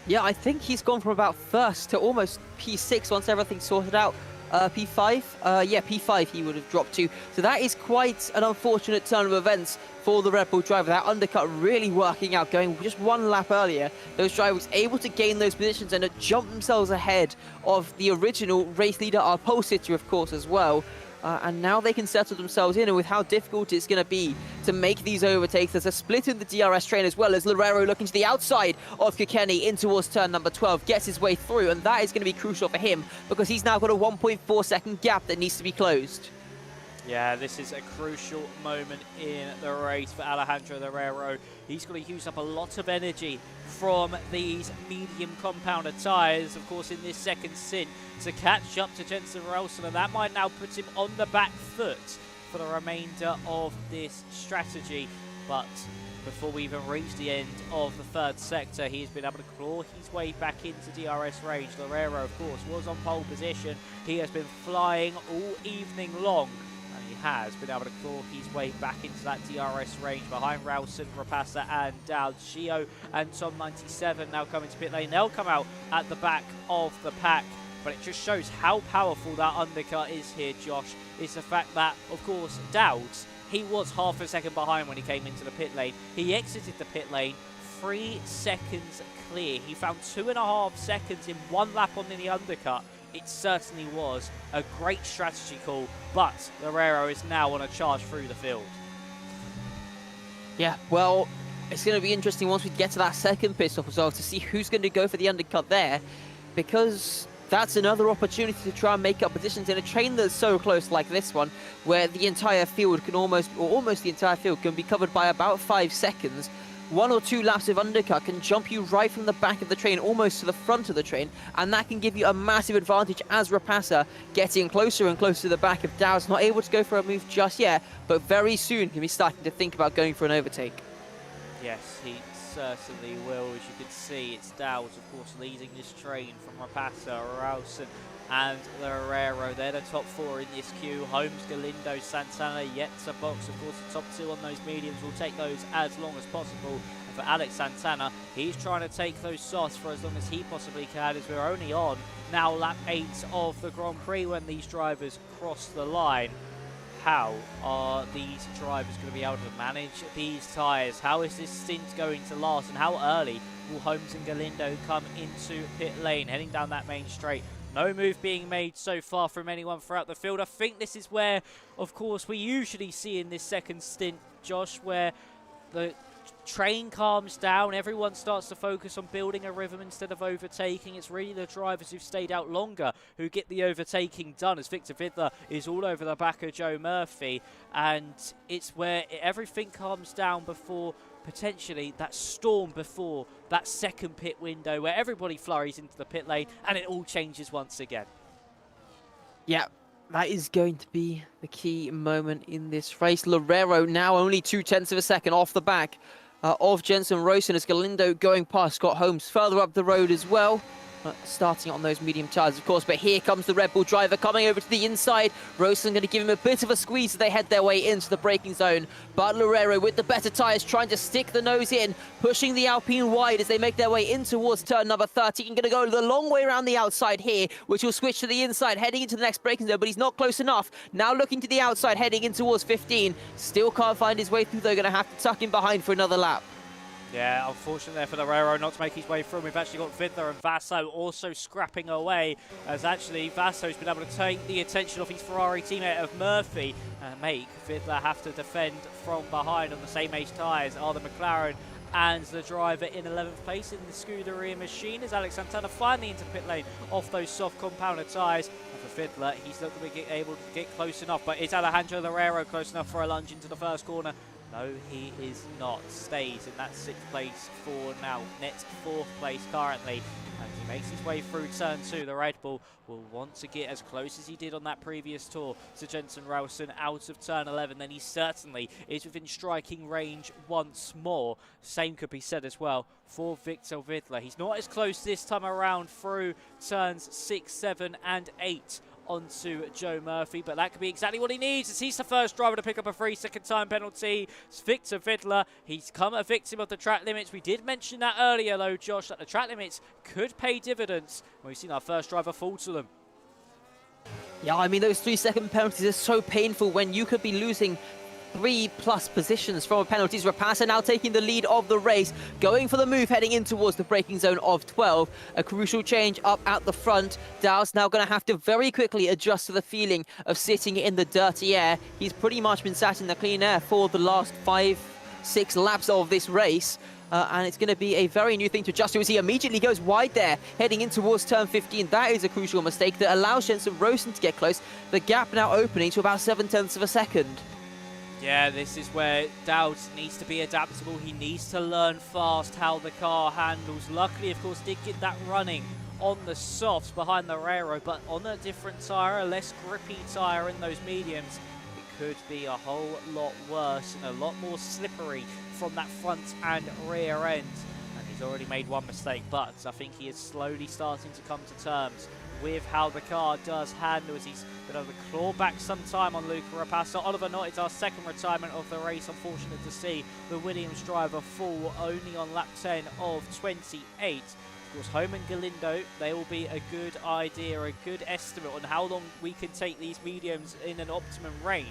Yeah, I think he's gone from about first to almost P6 once everything's sorted out. P5? Yeah, P5 he would have dropped to. So that is quite an unfortunate turn of events for the Red Bull driver. That undercut really working out, going just one lap earlier. Those drivers able to gain those positions and jump themselves ahead of the original race leader, our pole sitter, of course, as well. And now they can settle themselves in, and with how difficult it's going to be to make these overtakes, there's a split in the DRS train as well as Lerrero looking to the outside of Kokeni in towards turn number 12, gets his way through, and that is going to be crucial for him because he's now got a 1.4 second gap that needs to be closed. Yeah, this is a crucial moment in the race for Alejandro Lerrero. He's going to use up a lot of energy from these medium compounder tyres, of course, in this second stint to catch up to Jensen Ralston, and that might now put him on the back foot for the remainder of this strategy. But before we even reach the end of the third sector, he's been able to claw his way back into DRS range. Lerrero, of course, was on pole position. He has been flying all evening long, and he has been able to claw his way back into that DRS range behind Ralston, Rapassa and Dowd. Shio and Tom 97 now coming to pit lane. They'll come out at the back of the pack, but it just shows how powerful that undercut is here, Josh. It's the fact that, of course, Dowds, he was half a second behind when he came into the pit lane. He exited the pit lane 3 seconds clear. He found 2.5 seconds in one lap on the undercut. It certainly was a great strategy call, but Lerrero is now on a charge through the field. Yeah, well, it's going to be interesting once we get to that second pit stop as well to see who's going to go for the undercut there, because that's another opportunity to try and make up positions in a train that's so close like this one, where the entire field can almost the entire field can be covered by about 5 seconds. 1 or 2 laps of undercut can jump you right from the back of the train almost to the front of the train, and that can give you a massive advantage as Rapassa getting closer and closer to the back of Dowds. Not able to go for a move just yet, but very soon can be starting to think about going for an overtake. Yes, he certainly will. As you can see, it's Dowds, of course, leading this train from Rapassa, Ralston and Lerrero. They're the top 4 in this queue. Holmes, Galindo, Santana yet to box. Of course, the top 2 on those mediums will take those as long as possible. And for Alex Santana, he's trying to take those softs for as long as he possibly can, as we're only on now lap 8 of the Grand Prix when these drivers cross the line. How are these drivers going to be able to manage these tyres? How is this stint going to last? And how early will Holmes and Galindo come into pit lane, heading down that main straight? No move being made so far from anyone throughout the field. I think this is where, of course, we usually see in this second stint, Josh, where the train calms down, everyone starts to focus on building a rhythm instead of overtaking. It's really the drivers who've stayed out longer who get the overtaking done, as Victor Vidler is all over the back of Joe Murphy, and it's where everything calms down before potentially that storm before that second pit window where everybody flurries into the pit lane and it all changes once again. Yeah, that is going to be the key moment in this race. Lerrero now only 0.2 of a second off the back of Jensen Ralston as Galindo going past Scott Holmes further up the road as well. Starting on those medium tyres, of course, but here comes the Red Bull driver coming over to the inside. Ralston going to give him a bit of a squeeze as they head their way into the braking zone. But Lerrero with the better tyres trying to stick the nose in, pushing the Alpine wide as they make their way in towards turn number 13. Going to go the long way around the outside here, which will switch to the inside, heading into the next braking zone, but he's not close enough. Now looking to the outside, heading in towards 15. Still can't find his way through. They're going to have to tuck him behind for another lap. Yeah, unfortunate there for Lerrero not to make his way through. We've actually got Vidler and Vasso also scrapping away, as actually Vasso's been able to take the attention off his Ferrari teammate of Murphy and make Vidler have to defend from behind on the same age tyres. Are the McLaren and the driver in 11th place in the Scuderia machine is Alex Santana finally into pit lane off those soft compounder tyres. And for Fiddler, he's not going to be able to get close enough, but is Alejandro Lerrero close enough for a lunge into the first corner? No, he is not. Stays in that 6th place for now. Net 4th place currently. And he makes his way through turn 2. The Red Bull will want to get as close as he did on that previous tour to Jensen Ralston out of turn 11. Then he certainly is within striking range once more. Same could be said as well for Victor Vidler. He's not as close this time around through turns 6, 7 and 8. Onto Joe Murphy, but that could be exactly what he needs as he's the first driver to pick up a 3-second time penalty. It's Victor Vidler. He's come a victim of the track limits. We did mention that earlier though, Josh, that the track limits could pay dividends. We've seen our first driver fall to them. Yeah, I mean, those 3-second penalties are so painful when you could be losing 3+ positions from penalties. Rapasa now taking the lead of the race, going for the move, heading in towards the braking zone of 12. A crucial change up at the front. Dow's now going to have to very quickly adjust to the feeling of sitting in the dirty air. He's pretty much been sat in the clean air for the last 5-6 laps of this race. And it's going to be a very new thing to adjust to as he immediately goes wide there, heading in towards turn 15. That is a crucial mistake that allows Jensen Ralston to get close. The gap now opening to about 0.7 of a second. Yeah, this is where Dowd needs to be adaptable. He needs to learn fast how the car handles. Luckily, of course, did get that running on the softs behind the Rero, but on a different tyre, a less grippy tyre in those mediums, it could be a whole lot worse and a lot more slippery from that front and rear end. And he's already made one mistake, but I think he is slowly starting to come to terms with how the car does handle as he's been able to claw back some time on Luca Rapasa. Oliver Knott is our second retirement of the race. Unfortunate to see the Williams driver fall only on lap 10 of 28. Of course, Home and Galindo, they will be a good idea, a good estimate on how long we can take these mediums in an optimum range.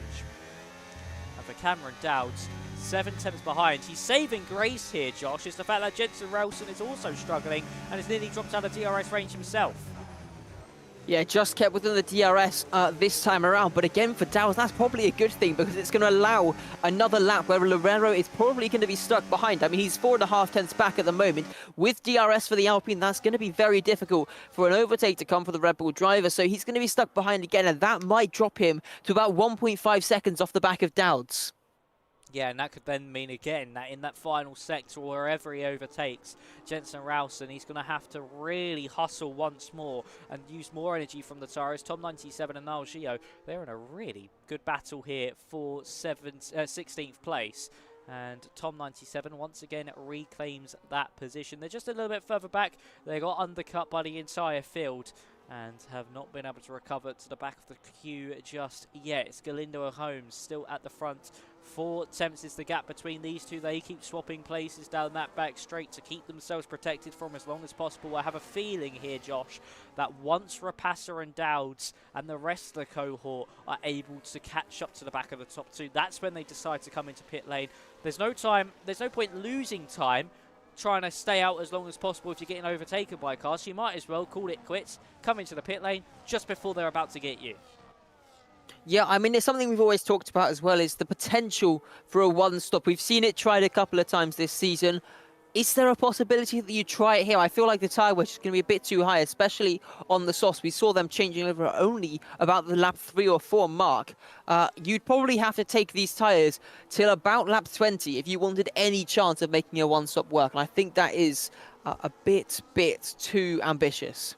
And for Cameron Dowds, 7/10 behind. He's saving grace here, Josh, is the fact that Jensen Ralston is also struggling and has nearly dropped out of DRS range himself. Yeah, just kept within the DRS this time around. But again, for Dowds, that's probably a good thing because it's going to allow another lap where Lerrero is probably going to be stuck behind. I mean, he's 4.5 tenths back at the moment. With DRS for the Alpine, that's going to be very difficult for an overtake to come for the Red Bull driver. So he's going to be stuck behind again, and that might drop him to about 1.5 seconds off the back of Dowds. Yeah, and that could then mean again that in that final sector, wherever he overtakes Jensen Ralston, he's going to have to really hustle once more and use more energy from the tyres. Tom 97 and Niall Gio, they're in a really good battle here for 16th place. And Tom 97 once again reclaims that position. They're just a little bit further back. They got undercut by the entire field and have not been able to recover to the back of the queue just yet. It's Galindo and Holmes still at the front. 4 attempts is the gap between these two. They keep swapping places down that back straight to keep themselves protected from as long as possible. I have a feeling here, Josh, that once Rapasa and Dowds and the rest of the cohort are able to catch up to the back of the top two, that's when they decide to come into pit lane. There's no point losing time trying to stay out as long as possible if you're getting overtaken by cars. So you might as well call it quits, come into the pit lane just before they're about to get you. Yeah, I mean, it's something we've always talked about as well, is the potential for a one-stop. We've seen it tried a couple of times this season. Is there a possibility that you try it here? I feel like the tyre wedge is going to be a bit too high, especially on the softs. We saw them changing over only about the lap 3 or 4 mark. You'd probably have to take these tyres till about lap 20 if you wanted any chance of making a one-stop work. And I think that is a bit too ambitious.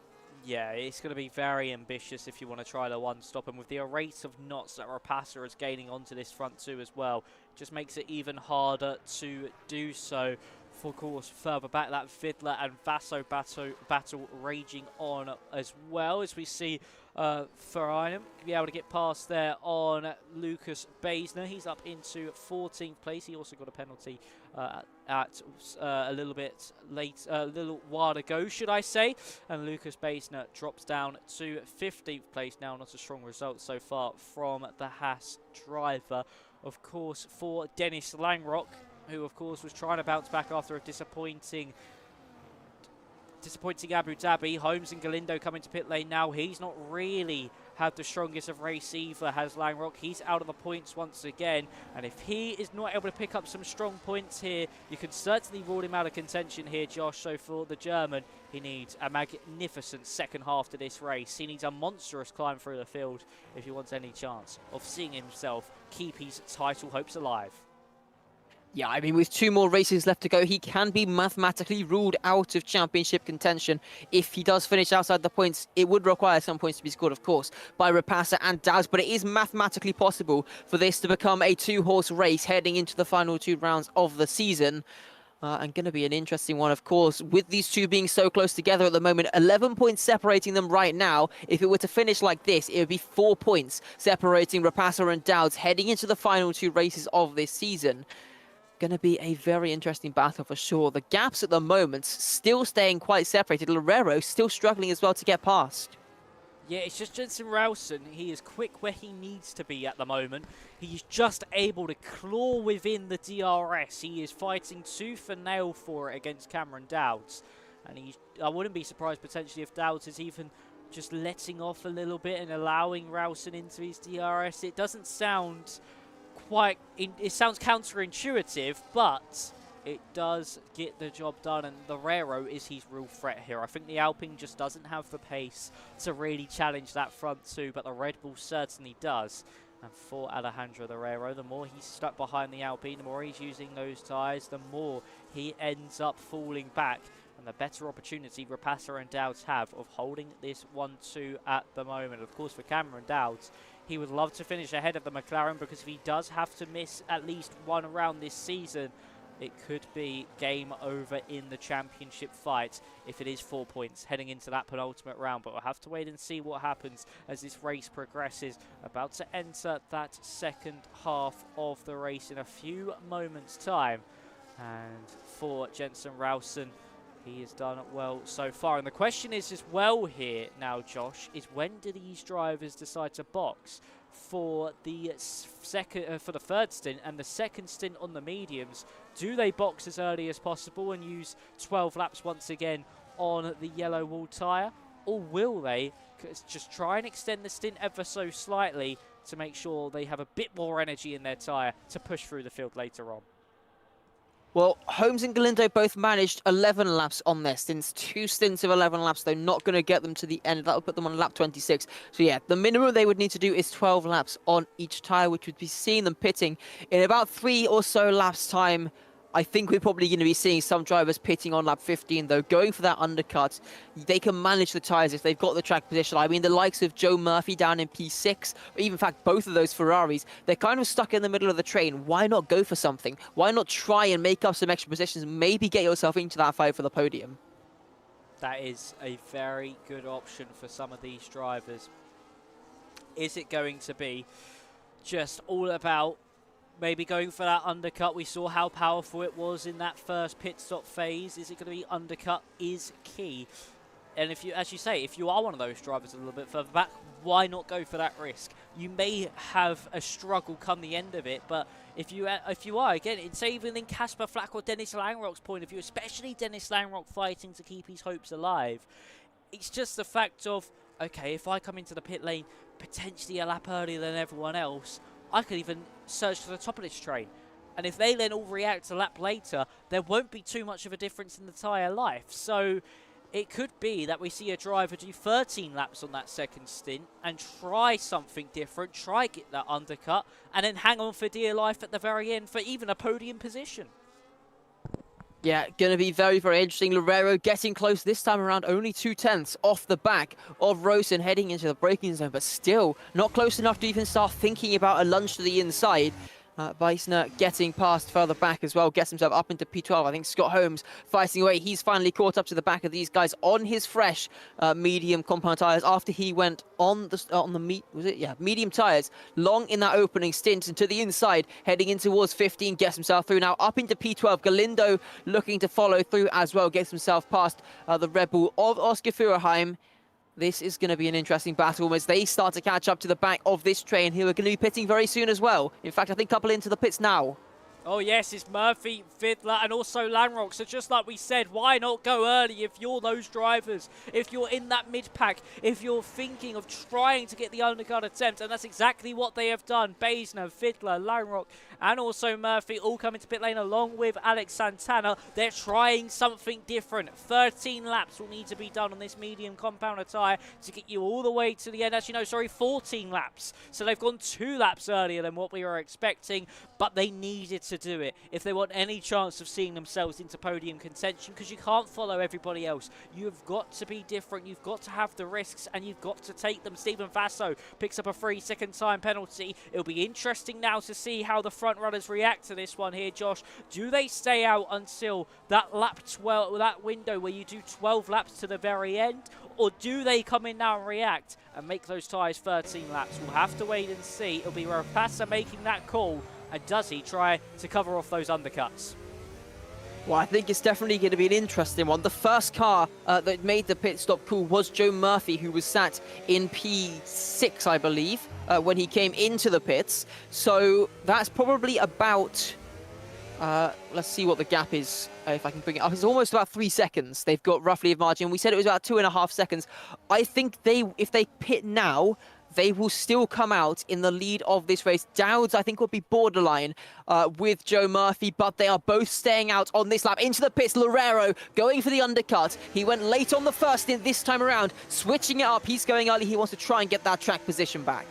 Yeah, it's going to be very ambitious if you want to try the one-stop. And with the rate of knots that Rapasa is gaining onto this front two as well, it just makes it even harder to do so. Of course, further back, that Vidler and Vaso battle raging on as well, as we see Ferrarium be able to get past there on Lucas Baisner. He's up into 14th place. He also got a penalty at a little bit late, a little while ago, should I say. And Lucas Baisner drops down to 15th place now. Not a strong result so far from the Haas driver. Of course, for Dennis Langrock, who of course was trying to bounce back after a disappointing Abu Dhabi. Holmes and Galindo coming to pit lane now. He's not really have the strongest of race either, has Langrock. He's out of the points once again, and if he is not able to pick up some strong points here, you can certainly rule him out of contention here, Josh. So for the German, he needs a magnificent second half to this race. He needs a monstrous climb through the field if he wants any chance of seeing himself keep his title hopes alive. Yeah, I mean, with 2 more races left to go, he can be mathematically ruled out of championship contention. If he does finish outside the points, it would require some points to be scored, of course, by Rapasa and Dowds, but it is mathematically possible for this to become a 2-horse race heading into the final 2 rounds of the season. And going to be an interesting one, of course, with these two being so close together at the moment. 11 points separating them right now. If it were to finish like this, it would be 4 points separating Rapasa and Dowds heading into the final 2 races of this season. Going to be a very interesting battle for sure. The gaps at the moment still staying quite separated. Loureiro still struggling as well to get past. Yeah, it's just Jensen Rowson. He is quick where he needs to be at the moment. He's just able to claw within the DRS. He is fighting tooth and nail for it against Cameron Dowds. And I wouldn't be surprised potentially if Dowds is even just letting off a little bit and allowing Rowson into his DRS. It doesn't sound it sounds counterintuitive, but it does get the job done, and the Loureiro is his real threat here. I think the Alpine just doesn't have the pace to really challenge that front 2, but the Red Bull certainly does. And for Alejandro Loureiro, the more he's stuck behind the Alpine, the more he's using those tyres, the more he ends up falling back, and the better opportunity Rapasa and Dowds have of holding this 1-2 at the moment. Of course, for Cameron Dowds, he would love to finish ahead of the McLaren, because if he does have to miss at least one round this season, it could be game over in the championship fight if it is 4 points heading into that penultimate round. But we'll have to wait and see what happens as this race progresses. About to enter that second half of the race in a few moments' time. And for Jensen Rowson, he has done well so far. And the question is as well here now, Josh, is when do these drivers decide to box for the third stint and the second stint on the mediums? Do they box as early as possible and use 12 laps once again on the yellow wall tyre? Or will they just try and extend the stint ever so slightly to make sure they have a bit more energy in their tyre to push through the field later on? Well, Holmes and Galindo both managed 11 laps on their stints. 2 stints of 11 laps, though, not going to get them to the end. That would put them on lap 26. So, yeah, the minimum they would need to do is 12 laps on each tyre, which would be seeing them pitting in about 3 or so laps' time. I think we're probably going to be seeing some drivers pitting on lap 15, though, going for that undercut. They can manage the tyres if they've got the track position. I mean, the likes of Joe Murphy down in P6, or even, in fact, both of those Ferraris, they're kind of stuck in the middle of the train. Why not go for something? Why not try and make up some extra positions, maybe get yourself into that fight for the podium? That is a very good option for some of these drivers. Is it going to be just all about maybe going for that undercut? We saw how powerful it was in that first pit stop phase. Is it going to be undercut is key? And if you, as you say, if you are one of those drivers a little bit further back, why not go for that risk? You may have a struggle come the end of it, but if you are, again, it's even in Casper Flack or Dennis Langrock's point of view, especially Dennis Langrock fighting to keep his hopes alive, it's just the fact of, okay, if I come into the pit lane potentially a lap earlier than everyone else, I could even surge to the top of this train. And if they then all react a lap later, there won't be too much of a difference in the tyre life. So it could be that we see a driver do 13 laps on that second stint and try something different, try get that undercut, and then hang on for dear life at the very end for even a podium position. Yeah, going to be very, very interesting. Loureiro getting close this time around, only 2/10 off the back of Rosen heading into the braking zone, but still not close enough to even start thinking about a lunge to the inside. Weissner getting past further back as well, gets himself up into P12. I think Scott Holmes fighting away. He's finally caught up to the back of these guys on his fresh medium compound tyres after he went on the medium tyres long in that opening stint and to the inside, heading in towards 15, gets himself through now up into P12. Galindo looking to follow through as well, gets himself past the Red Bull of Oscar Furerheim. This is going to be an interesting battle as they start to catch up to the back of this train, who are going to be pitting very soon as well. In fact, I think a couple into the pits now. Oh yes, it's Murphy, Fiddler, and also Lanrock. So just like we said, why not go early if you're those drivers? If you're in that mid-pack, if you're thinking of trying to get the undercut attempt, and that's exactly what they have done. Baisner, Fiddler, Lanrock, and also Murphy all coming to pit lane along with Alex Santana. They're trying something different. 13 laps will need to be done on this medium compounder tyre to get you all the way to the end. Actually, no, sorry, 14 laps. So they've gone 2 laps earlier than what we were expecting, but they needed to do it if they want any chance of seeing themselves into podium contention, because you can't follow everybody else. You've got to be different. You've got to have the risks, and you've got to take them. Stephen Faso picks up a 3-second time penalty. It'll be interesting now to see how the front runners react to this one here, Josh. Do they stay out until that lap 12, that window where you do 12 laps to the very end, or do they come in now and react and make those tyres 13 laps? We'll have to wait and see. It'll be Rapasa making that call, and does he try to cover off those undercuts? Well, I think it's definitely going to be an interesting one. The first car that made the pit stop call was Joe Murphy, who was sat in P6, I believe, when he came into the pits. So that's probably about... let's see what the gap is, if I can bring it up. It's almost about 3 seconds they've got roughly of margin. We said it was about 2.5 seconds. I think if they pit now, they will still come out in the lead of this race. Dowds, I think, will be borderline with Joe Murphy, but they are both staying out on this lap. Into the pits, Loureiro going for the undercut. He went late on the first stint this time around, switching it up. He's going early. He wants to try and get that track position back.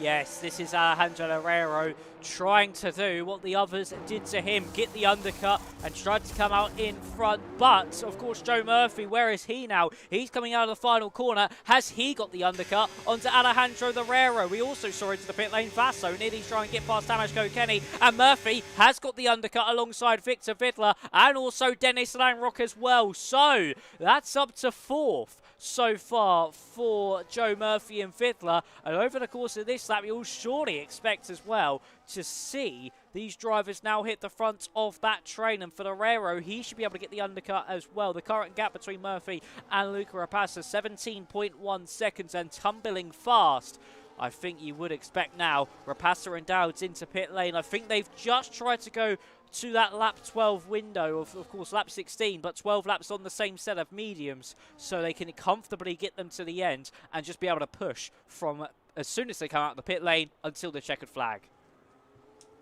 Yes, this is Alejandro Loureiro trying to do what the others did to him, get the undercut and tried to come out in front. But, of course, Joe Murphy, where is he now? He's coming out of the final corner. Has he got the undercut onto Alejandro Loureiro? We also saw into the pit lane Vaso, nearly trying to get past Tamash Kokeni. And Murphy has got the undercut alongside Victor Fiddler and also Dennis Lanrock as well. So, that's up to 4th so far for Joe Murphy and Fiddler. And over the course of this lap, you'll surely expect as well to see these drivers now hit the front of that train. And for Loureiro, he should be able to get the undercut as well. The current gap between Murphy and Luca Rapasa, 17.1 seconds and tumbling fast. I think you would expect now Rapasa and Dowds into pit lane. I think they've just tried to go to that lap 12 window, of course lap 16, but 12 laps on the same set of mediums, so they can comfortably get them to the end and just be able to push from as soon as they come out of the pit lane until the checkered flag.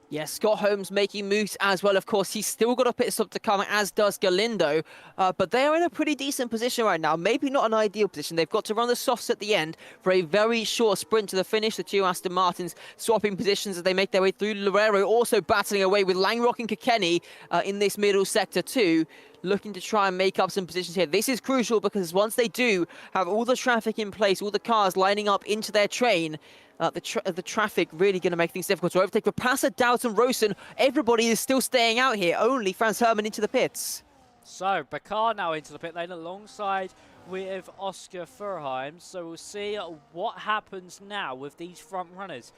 Yes, Scott Holmes making moves as well. Of course, he's still got a pit stop to come, as does Galindo. But they are in a pretty decent position right now. Maybe not an ideal position. They've got to run the softs at the end for a very short sprint to the finish. The two Aston Martins swapping positions as they make their way through. Loureiro also battling away with Langrock and Kokeni in this middle sector too, looking to try and make up some positions here. This is crucial because once they do have all the traffic in place, all the cars lining up into their train, the traffic really going to make things difficult to overtake. Rapasa, Dowds and Rosen, everybody is still staying out here. Only Franz Hermann into the pits. So, Bakar now into the pit lane alongside with Oscar Furheim. So we'll see what happens now with these front runners.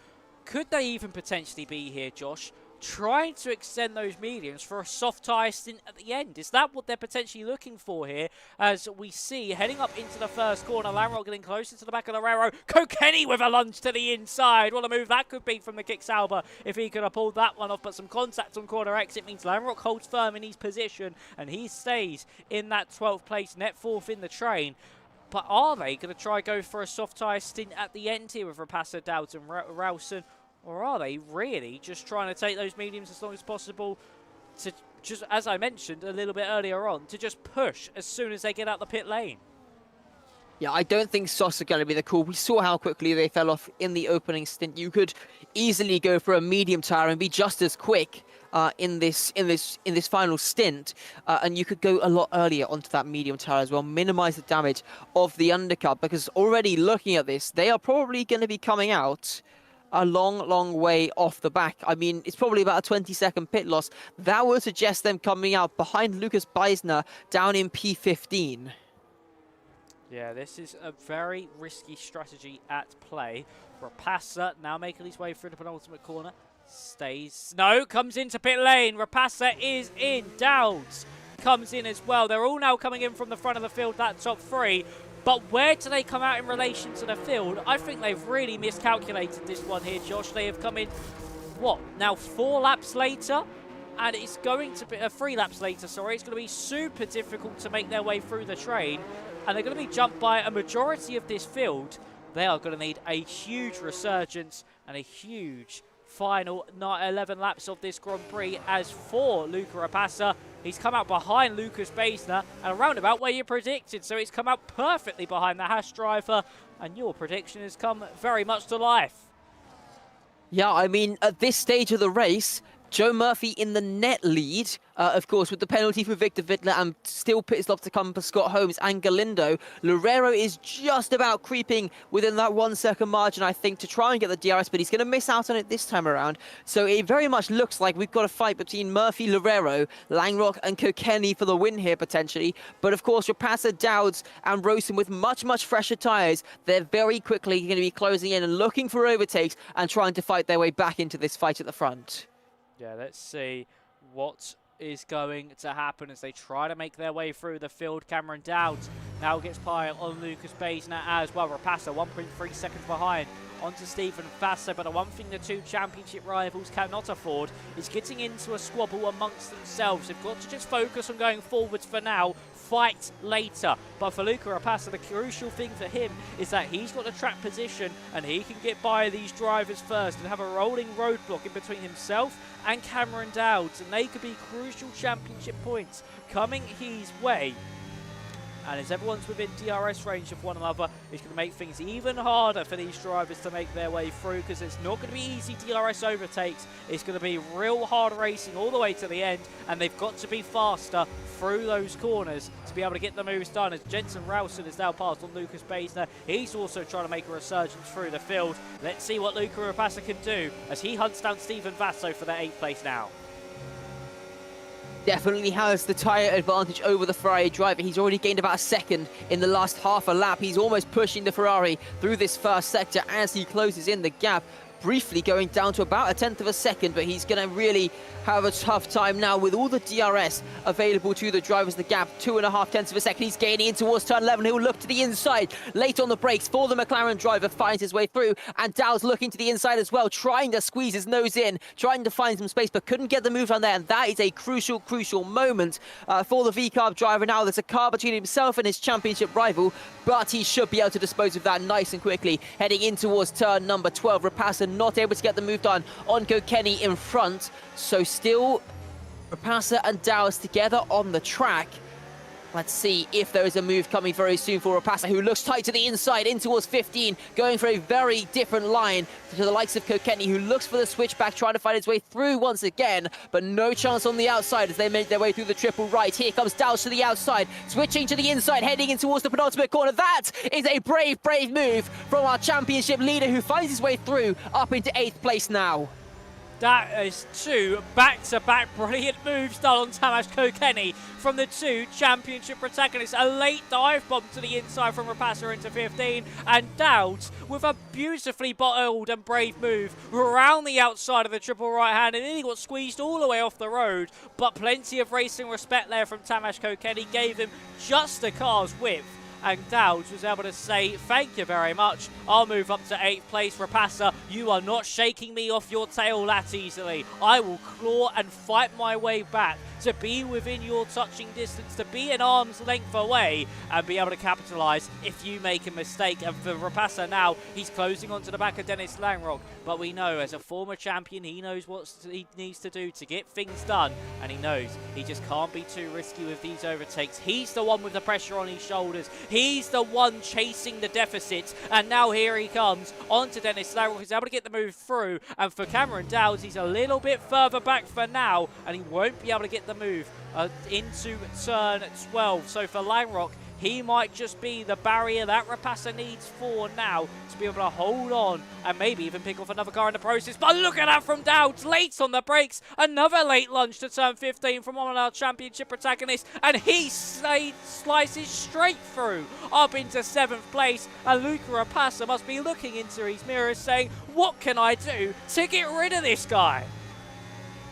Could they even potentially be here, Josh, trying to extend those mediums for a soft tyre stint at the end? Is that what they're potentially looking for here? As we see, heading up into the first corner, Lanrock getting closer to the back of the railroad. Kokeni with a lunge to the inside. What a move that could be from the Kick Sauber if he could have pulled that one off. But some contact on corner exit means Lanrock holds firm in his position and he stays in that 12th place, net 4th in the train. But are they going to try go for a soft tyre stint at the end here with Rapasa, Dowds and Rowson? Or are they really just trying to take those mediums as long as possible to just, as I mentioned a little bit earlier on, to just push as soon as they get out the pit lane? Yeah, I don't think SOS are going to be the call. We saw how quickly they fell off in the opening stint. You could easily go for a medium tire and be just as quick in this final stint, and you could go a lot earlier onto that medium tire as well, minimize the damage of the undercut. Because already looking at this, they are probably going to be coming out a long way off the back. I mean, it's probably about a 20-second pit loss. That would suggest them coming out behind Lucas Beisner down in P15. Yeah, this is a very risky strategy at play. Rapasa now making his way through the penultimate corner. Stays. No, comes into pit lane. Rapasa is in. Dowds comes in as well. They're all now coming in from the front of the field, that top three. But where do they come out in relation to the field? I think they've really miscalculated this one here, Josh. They have come in, what, now 4 laps later? and it's going to be 3 laps later, sorry, it's going to be super difficult to make their way through the train, and they're going to be jumped by a majority of this field. They are going to need a huge resurgence and a huge final 11 laps of this Grand Prix. As for Luca Rapassa, he's come out behind Lucas Baesner and around about where you predicted, so he's come out perfectly behind the Haas driver, and your prediction has come very much to life. Yeah, I mean, at this stage of the race, Joe Murphy in the net lead, of course, with the penalty for Victor Vittler and still pit stop to come for Scott Holmes and Galindo. Loureiro is just about creeping within that 1 second margin, I think, to try and get the DRS, but he's going to miss out on it this time around. So it very much looks like we've got a fight between Murphy, Loureiro, Langrock and Kilkenny for the win here, potentially. But of course, Rapassa, Dowds and Rosen with much, much fresher tyres, they're very quickly going to be closing in and looking for overtakes and trying to fight their way back into this fight at the front. Yeah, let's see what is going to happen as they try to make their way through the field. Cameron Dowds now gets pile on Lucas Baesner as well. Rapassa 1.3 seconds behind onto Stephen Fasso, but the one thing the two championship rivals cannot afford is getting into a squabble amongst themselves. They've got to just focus on going forwards for now, fight later. But for Luca Rapassa, the crucial thing for him is that he's got a track position and he can get by these drivers first and have a rolling roadblock in between himself and Cameron Dowds, and they could be crucial championship points coming his way. And as everyone's within DRS range of one another, it's going to make things even harder for these drivers to make their way through, because it's not going to be easy DRS overtakes. It's going to be real hard racing all the way to the end, and they've got to be faster through those corners to be able to get the moves done. As Jensen Rowson is now passed on Lucas Baesner, he's also trying to make a resurgence through the field. Let's see what Luca Rapassa can do as he hunts down Stephen Vasso for that 8th place now. Definitely has the tyre advantage over the Ferrari driver. He's already gained about a second in the last half a lap. He's almost pushing the Ferrari through this first sector as he closes in the gap, briefly going down to about a 1/10 of a second, but he's going to really have a tough time now with all the DRS available to the drivers. The gap 2.5 of a second. He's gaining in towards turn 11. He'll look to the inside late on the brakes for the McLaren driver, finds his way through, and Dow's looking to the inside as well, trying to squeeze his nose in, trying to find some space, but couldn't get the move on there, and that is a crucial moment for the V-Carb driver. Now there's a car between himself and his championship rival, but he should be able to dispose of that nice and quickly, heading in towards turn number 12. Rapassa not able to get the move done on Kilkenny in front, so still Rapassa and Dow's together on the track. Let's see if there is a move coming very soon for Rapassa, who looks tight to the inside in towards 15, going for a very different line to the likes of Kilkenny, who looks for the switchback, trying to find his way through once again, but no chance on the outside as they make their way through the triple right. Here comes Dow's to the outside, switching to the inside, heading in towards the penultimate corner. That is a brave move from our championship leader, who finds his way through up into 8th place now. That is two back-to-back brilliant moves done on Tamas Kilkenny from the two championship protagonists. A late dive bomb to the inside from Rapassa into 15, and Dowds with a beautifully bottled and brave move around the outside of the triple right-hand, and then he got squeezed all the way off the road, but plenty of racing respect there from Tamas Kilkenny, gave him just a car's width. And Dowds was able to say, thank you very much, I'll move up to 8th place. Rapassa, you are not shaking me off your tail that easily. I will claw and fight my way back to be within your touching distance, to be an arm's length away and be able to capitalise if you make a mistake. And for Rapassa now, he's closing onto the back of Dennis Langrock, but we know as a former champion, he knows what he needs to do to get things done, and he knows he just can't be too risky with these overtakes. He's the one with the pressure on his shoulders. He's the one chasing the deficit, and now here he comes onto Dennis Langrock. He's able to get the move through, and for Cameron Dowds, he's a little bit further back for now, and he won't be able to get the move into turn 12. So for Langrock, he might just be the barrier that Rapassa needs for now to be able to hold on and maybe even pick off another car in the process. But look at that from Dowds, late on the brakes. Another late lunge to turn 15 from one of our championship protagonists, and he slices straight through up into 7th place. And Luca Rapassa must be looking into his mirrors saying, what can I do to get rid of this guy?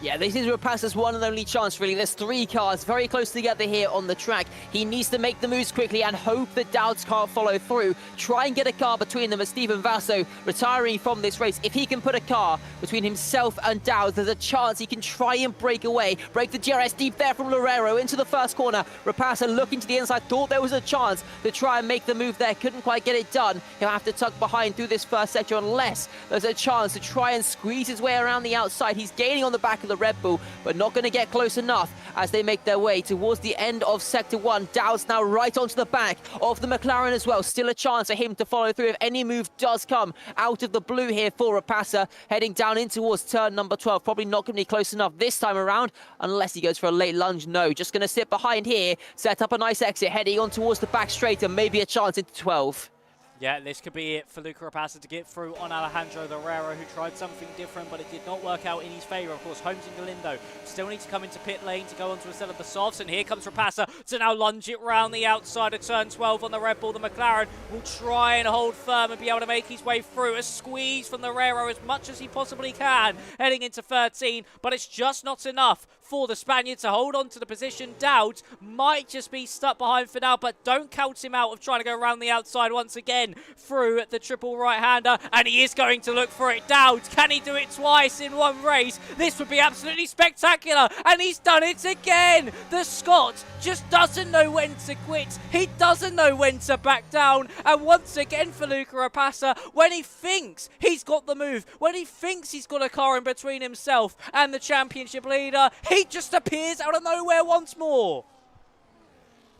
Yeah, this is Rapassa's one and only chance, really. There's 3 cars very close together here on the track. He needs to make the moves quickly and hope that Dowds can't follow through. Try and get a car between them as Steven Vasso retiring from this race. If he can put a car between himself and Dowds, there's a chance he can try and break away. Break the DRS deep there from Loureiro into the first corner. Rapassa looking to the inside, thought there was a chance to try and make the move there. Couldn't quite get it done. He'll have to tuck behind through this first sector unless there's a chance to try and squeeze his way around the outside. He's gaining on the back of the Red Bull, but not going to get close enough as they make their way towards the end of Sector 1. Dowds now right onto the back of the McLaren as well. Still a chance for him to follow through if any move does come out of the blue here for Rapassa, heading down in towards turn number 12. Probably not going to be close enough this time around unless he goes for a late lunge. No, just going to sit behind here, set up a nice exit, heading on towards the back straight and maybe a chance into 12. Yeah, this could be it for Luca Rapassa to get through on Alejandro Loureiro, who tried something different, but it did not work out in his favour. Of course, Holmes and Galindo still need to come into pit lane to go onto a set of the softs, and here comes Rapassa to now lunge it round the outside of turn 12 on the Red Bull. The McLaren will try and hold firm and be able to make his way through. A squeeze from Loureiro as much as he possibly can, heading into 13, but it's just not enough for the Spaniard to hold on to the position. Dowds might just be stuck behind for now, but don't count him out of trying to go around the outside once again through the triple right-hander, and he is going to look for it. Dowds, can he do it twice in one race? This would be absolutely spectacular, and he's done it again. The Scot just doesn't know when to quit. He doesn't know when to back down, and once again for Luca Rapassa, when he thinks he's got the move, when he thinks he's got a car in between himself and the championship leader, he just appears out of nowhere once more.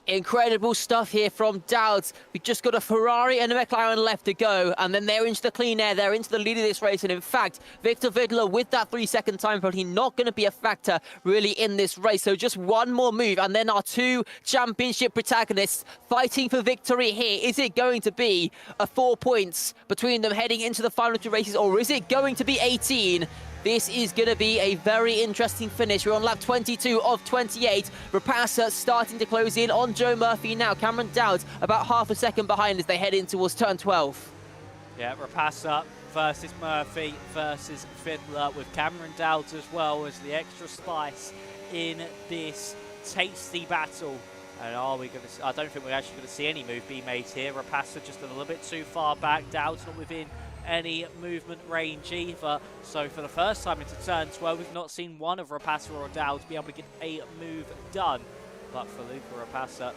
Incredible stuff here from Dowds. We've just got a Ferrari and a McLaren left to go, and then they're into the clean air, they're into the lead of this race, and in fact, Victor Vidler with that 3-second time penalty not going to be a factor really in this race. So just one more move, and then our 2 championship protagonists fighting for victory here. Is it going to be a 4 points between them heading into the final 2 races, or is it going to be 18? This is going to be a very interesting finish. We're on lap 22 of 28. Rapassa starting to close in on Joe Murphy now. Cameron Dowds about half a second behind as they head in towards turn 12. Yeah, Rapassa versus Murphy versus Fiddler, with Cameron Dowds as well as the extra spice in this tasty battle. And are we going to? I don't think we're actually going to see any move be made here. Rapassa just a little bit too far back. Dowds not within any movement range either. So for the first time into turn 12, we've not seen one of Rapassa or Dowds be able to get a move done. But for Luca Rapassa,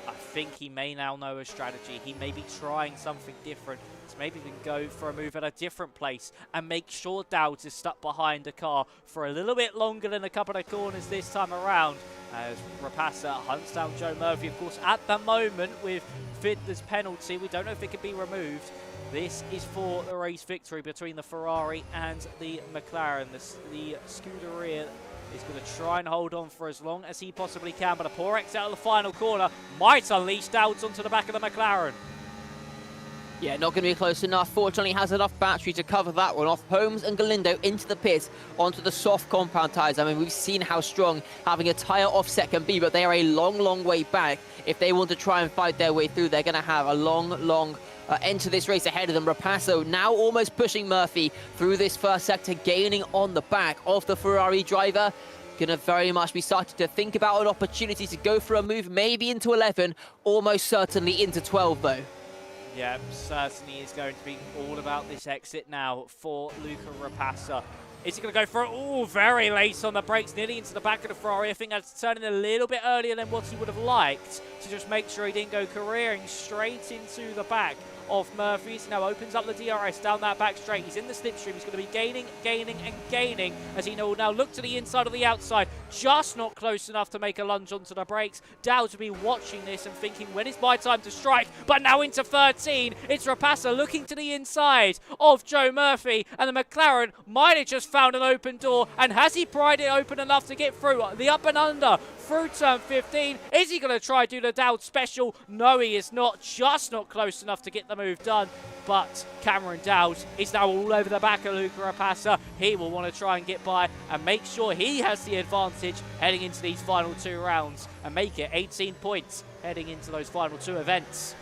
I think he may now know a strategy. He may be trying something different to maybe even go for a move at a different place and make sure Dowds is stuck behind a car for a little bit longer than a couple of corners this time around. As Rapassa hunts down Joe Murphy, of course, at the moment with Fiddler's penalty, we don't know if it can be removed. This is for the race victory between the Ferrari and the McLaren. The Scuderia is going to try and hold on for as long as he possibly can, but a poor exit out of the final corner might unleash Dowds onto the back of the McLaren. Yeah, not going to be close enough. Fortunately, has enough battery to cover that one off. Holmes and Galindo into the pit, onto the soft compound tyres. I mean, we've seen how strong having a tyre offset can be, but they are a long, long way back. If they want to try and fight their way through, they're going to have a long end to this race ahead of them. Rapassa now almost pushing Murphy through this first sector, gaining on the back of the Ferrari driver. Gonna very much be starting to think about an opportunity to go for a move, maybe into 11, almost certainly into 12 though. Yeah, certainly is going to be all about this exit now for Luca Rapassa. Is he going to go for it? Oh, very late on the brakes, nearly into the back of the Ferrari. I think that's turning a little bit earlier than what he would have liked to just make sure he didn't go careering straight into the back of Murphy's. Now opens up the DRS down that back straight. He's in the slipstream. He's going to be gaining and gaining as he will now look to the inside or the outside. Just not close enough to make a lunge onto the brakes. Dowds will be watching this and thinking, when is my time to strike? But now into 13. It's Rapassa looking to the inside of Joe Murphy, and the McLaren might have just found an open door. And has he pried it open enough to get through the up and under through turn 15? Is he going to try do the Dowds special? No, he is not. Just not close enough to get the move done. But Cameron Dowds is now all over the back of Luca Rapassa. He will want to try and get by and make sure he has the advantage heading into these final 2 rounds and make it 18 points heading into those final 2 events.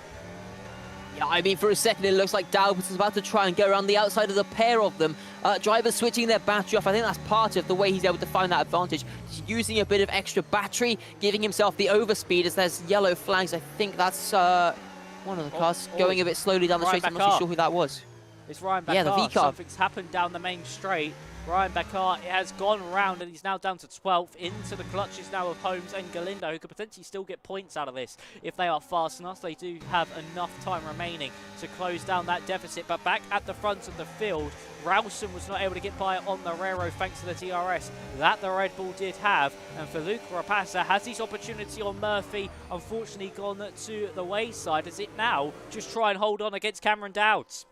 Yeah, I mean, for a second, it looks like Dowd was about to try and go around the outside of the pair of them. Drivers switching their battery off. I think that's part of the way he's able to find that advantage. Just using a bit of extra battery, giving himself the overspeed as there's yellow flags. I think that's one of the cars going a bit slowly down the straight. I'm not too sure who that was. It's Ryan Bakar. Yeah, the V car. Something's happened down the main straight. Ryan Bakar has gone round and he's now down to 12th. Into the clutches now of Holmes and Galindo, who could potentially still get points out of this if they are fast enough. They do have enough time remaining to close down that deficit. But back at the front of the field, Ralston was not able to get by on the Rero thanks to the DRS that the Red Bull did have. And for Luca Rapassa, has his opportunity on Murphy unfortunately gone to the wayside, as it now just try and hold on against Cameron Dowds.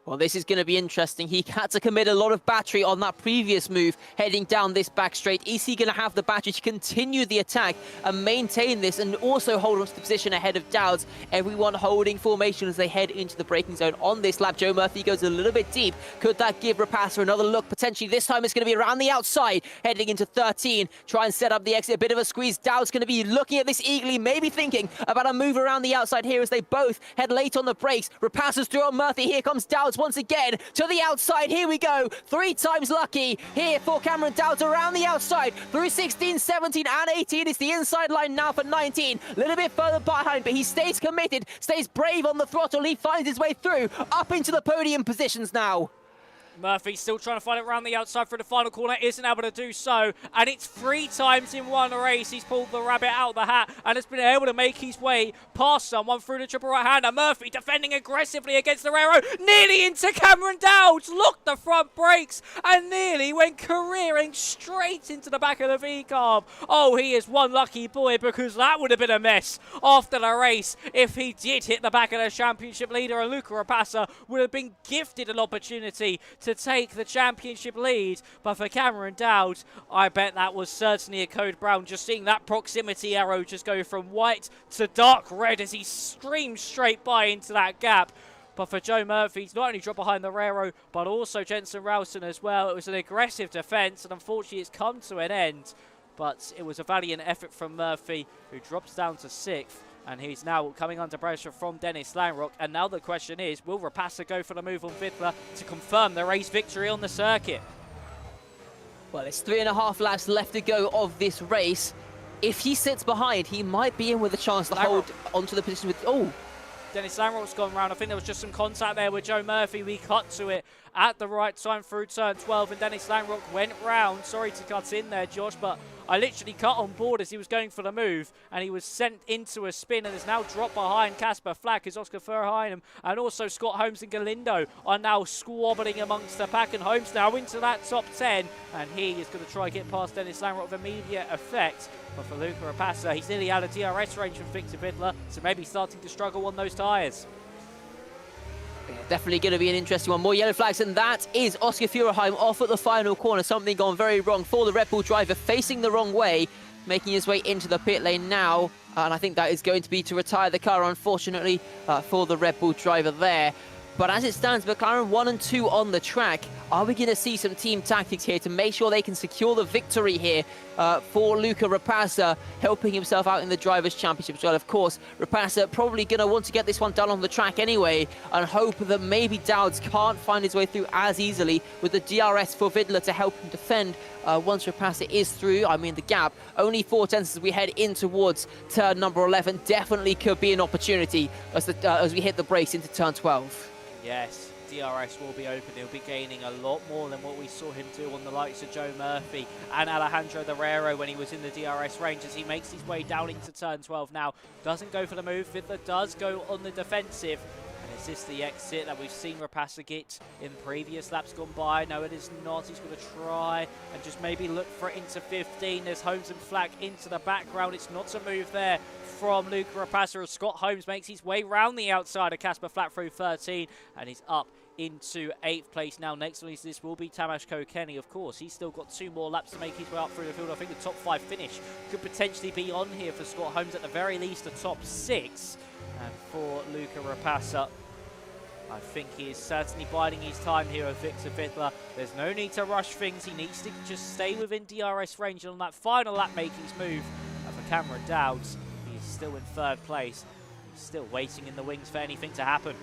Well, this is going to be interesting. He had to commit a lot of battery on that previous move, heading down this back straight. Is he going to have the battery to continue the attack and maintain this and also hold on to the position ahead of Dowds? Everyone holding formation as they head into the braking zone on this lap. Joe Murphy goes a little bit deep. Could that give Rapassa another look? Potentially this time it's going to be around the outside, heading into 13. Try and set up the exit. A bit of a squeeze. Dowds going to be looking at this eagerly, maybe thinking about a move around the outside here as they both head late on the brakes. Rapassa's through on Murphy. Here comes Dowds once again to the outside. Here we go. 3 times lucky here for Cameron Dowds around the outside through 16, 17 and 18. It's the inside line now for 19. A little bit further behind, but he stays committed, stays brave on the throttle. He finds his way through up into the podium positions now. Murphy still trying to find it around the outside for the final corner, isn't able to do so, and it's 3 times in one race he's pulled the rabbit out of the hat and has been able to make his way past someone through the triple right-hander. Murphy defending aggressively against the railroad, nearly into Cameron Dowds, looked the front brakes and nearly went careering straight into the back of the V-carb. Oh, he is one lucky boy, because that would have been a mess after the race if he did hit the back of the championship leader, and Luca Rapassa would have been gifted an opportunity to take the championship lead. But for Cameron Dowd, I bet that was certainly a code brown. Just seeing that proximity arrow just go from white to dark red as he streamed straight by into that gap. But for Joe Murphy, he's not only dropped behind the Rero, but also Jensen Ralston as well. It was an aggressive defence, and unfortunately it's come to an end. But it was a valiant effort from Murphy, who drops down to 6th. And he's now coming under pressure from Dennis Langrock. And now the question is, will Rapassa go for the move on Wittler to confirm the race victory on the circuit? Well, it's 3.5 laps left to go of this race. If he sits behind, he might be in with a chance to hold onto the position with... Oh! Dennis Langrock's gone round. I think there was just some contact there with Joe Murphy. We cut to it at the right time through turn 12, and Dennis Langrock went round. Sorry to cut in there, Josh, but I literally cut on board as he was going for the move, and he was sent into a spin and is now dropped behind Casper Flack as Oscar Verheyen and also Scott Holmes and Galindo are now squabbling amongst the pack, and Holmes now into that top 10, and he is going to try and get past Dennis Langrock with immediate effect. But for Luca Rapassa, he's nearly out of DRS range from Victor Wittler, so maybe starting to struggle on those tyres. Definitely going to be an interesting one. More yellow flags, and that is Oscar Furheim off at the final corner. Something gone very wrong for the Red Bull driver, facing the wrong way, making his way into the pit lane now. And I think that is going to be to retire the car, unfortunately, for the Red Bull driver there. But as it stands, McLaren 1 and 2 on the track. Are we going to see some team tactics here to make sure they can secure the victory here for Luca Rapassa, helping himself out in the Drivers' Championship as well? Of course, Rapassa probably going to want to get this one done on the track anyway and hope that maybe Dowds can't find his way through as easily with the DRS for Wittler to help him defend once Rapassa is through. I mean, the gap, only 4 tenths as we head in towards turn number 11, definitely could be an opportunity as we hit the brakes into turn 12. Yes, DRS will be open. He'll be gaining a lot more than what we saw him do on the likes of Joe Murphy and Alejandro Herrera when he was in the DRS range, as he makes his way down into turn 12 now. Doesn't go for the move. Wittler does go on the defensive. And is this the exit that we've seen Rapassa get in previous laps gone by? No, it is not. He's going to try and just maybe look for it into 15. There's Holmes and Flack into the background. It's not a move there from Luca Rapassa, as Scott Holmes makes his way round the outside of Casper Flack through 13, and he's up into 8th place now. Next on his list will be Tamas Kokeni, of course. He's still got 2 more laps to make his way up through the field. I think the top 5 finish could potentially be on here for Scott Holmes, at the very least the top 6. And for Luca Rapassa, I think he is certainly biding his time here with Victor Wittler. There's no need to rush things. He needs to just stay within DRS range, and on that final lap make his move. And for Cameron Dowds, he's still in 3rd place. still waiting in the wings for anything to happen.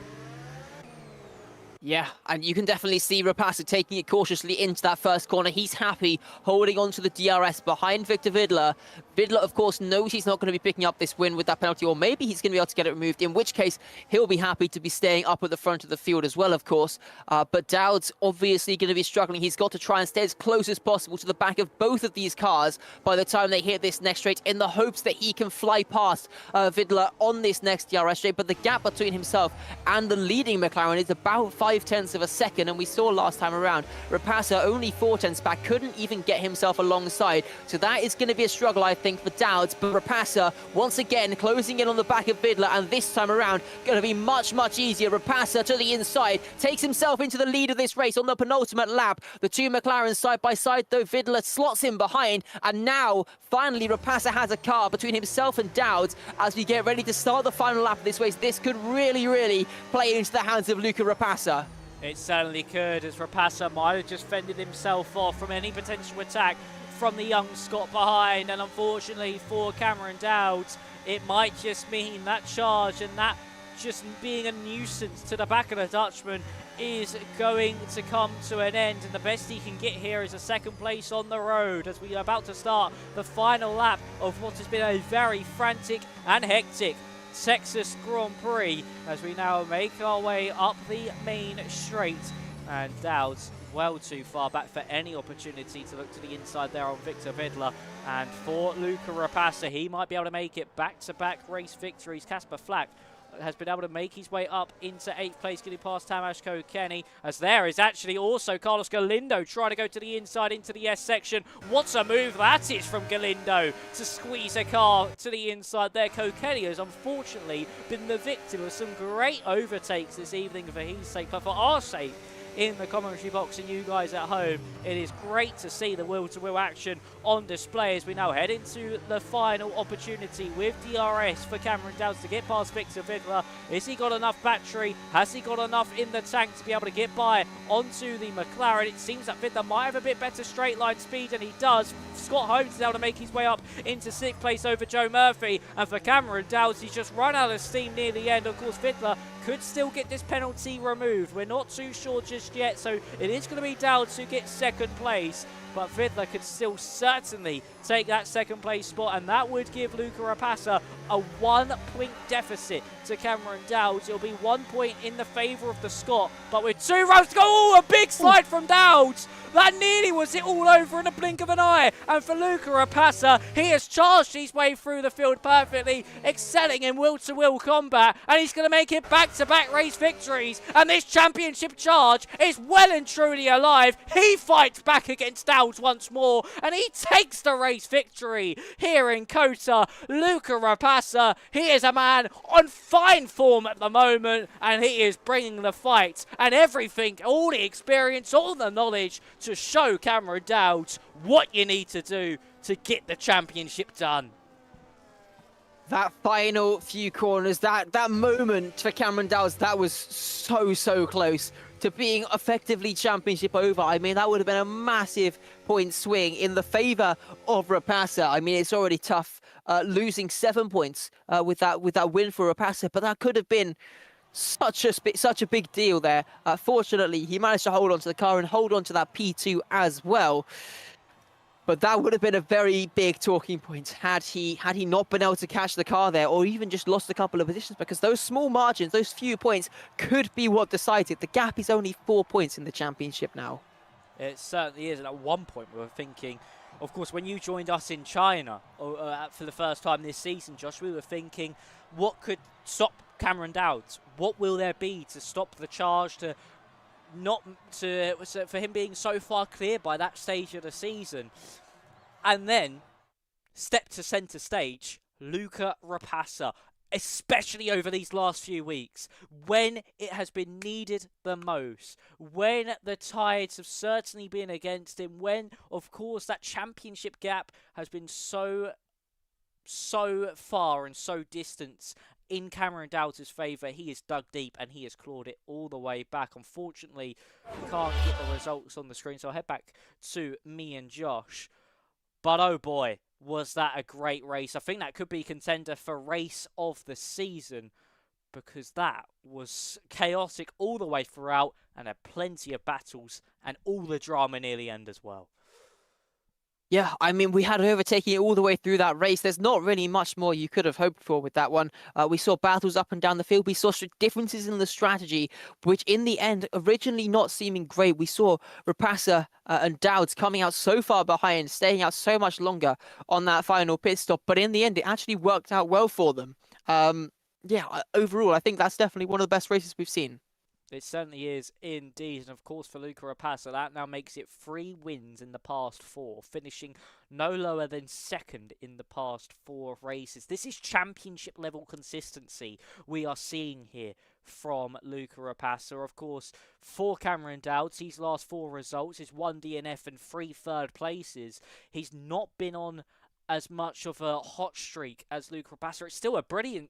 Yeah, and you can definitely see Rapasa taking it cautiously into that first corner. He's happy holding on to the DRS behind Victor Vidler. Vidler, of course, knows he's not going to be picking up this win with that penalty, or maybe he's going to be able to get it removed, in which case he'll be happy to be staying up at the front of the field as well, of course. But Dowd's obviously going to be struggling. He's got to try and stay as close as possible to the back of both of these cars by the time they hit this next straight, in the hopes that he can fly past Vidler on this next DRS straight. But the gap between himself and the leading McLaren is about 0.5 of a second, and we saw last time around Rapasa only 0.4 back, couldn't even get himself alongside. So that is going to be a struggle, I think, for Dowds. But Rapasa once again closing in on the back of Vidler, and this time around going to be much easier. Rapasa to the inside takes himself into the lead of this race on the penultimate lap. The two McLarens side by side, though. Vidler slots in behind, and now finally Rapasa has a car between himself and Dowds as we get ready to start the final lap of this race. This could really play into the hands of Luca Rapasa. It certainly could, as Rapasa might have just fended himself off from any potential attack from the young Scot behind. And unfortunately for Cameron Dowds, it might just mean that charge and that just being a nuisance to the back of the Dutchman is going to come to an end. And the best he can get here is a second place on the road as we are about to start the final lap of what has been a very frantic and hectic Texas Grand Prix, as we now make our way up the main straight. And Dowds well too far back for any opportunity to look to the inside there on Victor Vidler. And for Luca Rapasa, he might be able to make it back-to-back race victories. Casper Flack has been able to make his way up into 8th place, getting past Tamas Kokeni, as there is actually also Carlos Galindo trying to go to the inside into the S section. What a move that is from Galindo to squeeze a car to the inside there. Kokeni has unfortunately been the victim of some great overtakes this evening for his sake, but for our sake in the commentary box and you guys at home, it is great to see the wheel-to-wheel action on display as we now head into the final opportunity with DRS for Cameron Dowds to get past Victor Vidler. Has he got enough battery? Has he got enough in the tank to be able to get by onto the McLaren? It seems that Vidler might have a bit better straight line speed, and he does. Scott Holmes is able to make his way up into 6th place over Joe Murphy, and for Cameron Dowds, he's just run out of steam near the end. Of course, Vidler could still get this penalty removed. We're not too sure just yet, so it is going to be Dowds who gets second place. But Vidler could still certainly take that second place spot, and that would give Luca Rapasa a 1-point deficit to Cameron Dowds. It'll be 1 point in the favour of the Scot, but with 2 rounds to go, oh, a big slide from Dowds. That nearly was it all over in a blink of an eye. And for Luca Rapasa, he has charged his way through the field perfectly, excelling in will-to-will combat, and he's going to make it back-to-back race victories. And this championship charge is well and truly alive. He fights back against Dowds once more, and he takes the race victory here in Kota. Luca Rapasa, he is a man on fine form at the moment, and he is bringing the fight and everything, all the experience, all the knowledge to show Cameron Dowds what you need to do to get the championship done. That final few corners, that moment for Cameron Dowds, that was so close to being effectively championship over. I mean, that would have been a massive point swing in the favour of Rapasa. I mean, it's already tough losing 7 points with that win for Rapasa, but that could have been such a big deal there. Fortunately, he managed to hold on to the car and hold on to that P2 as well. But that would have been a very big talking point had he not been able to catch the car there, or even just lost a couple of positions, because those small margins, those few points, could be what decides it. The gap is only 4 points in the championship now. It certainly is, and at one point we were thinking, of course, when you joined us in China for the first time this season, Josh, we were thinking, what could stop Cameron Dowds? What will there be to stop the charge, for him being so far clear by that stage of the season? And then, step to centre stage, Luca Rapasa, especially over these last few weeks, when it has been needed the most, when the tides have certainly been against him, when, of course, that championship gap has been so far and so distant in Cameron Dowds' favour. He has dug deep and he has clawed it all the way back. Unfortunately, we can't get the results on the screen, so I'll head back to me and Josh. But oh boy, was that a great race. I think that could be contender for race of the season because that was chaotic all the way throughout and had plenty of battles and all the drama near the end as well. Yeah, I mean, we had overtaking it all the way through that race. There's not really much more you could have hoped for with that one. We saw battles up and down the field. We saw differences in the strategy, which in the end, originally not seeming great. We saw Rapasa and Dowds coming out so far behind, staying out so much longer on that final pit stop. But in the end, it actually worked out well for them. Yeah, overall, I think that's definitely one of the best races we've seen. It certainly is indeed. And of course, for Luca Rapasa, that now makes it 3 wins in the past 4, finishing no lower than second in the past 4 races. This is championship level consistency we are seeing here from Luca Rapasa. Of course, for Cameron Dowds, his last 4 results is 1 DNF and 3 third places. He's not been on as much of a hot streak as Luca Rapasa. It's still a brilliant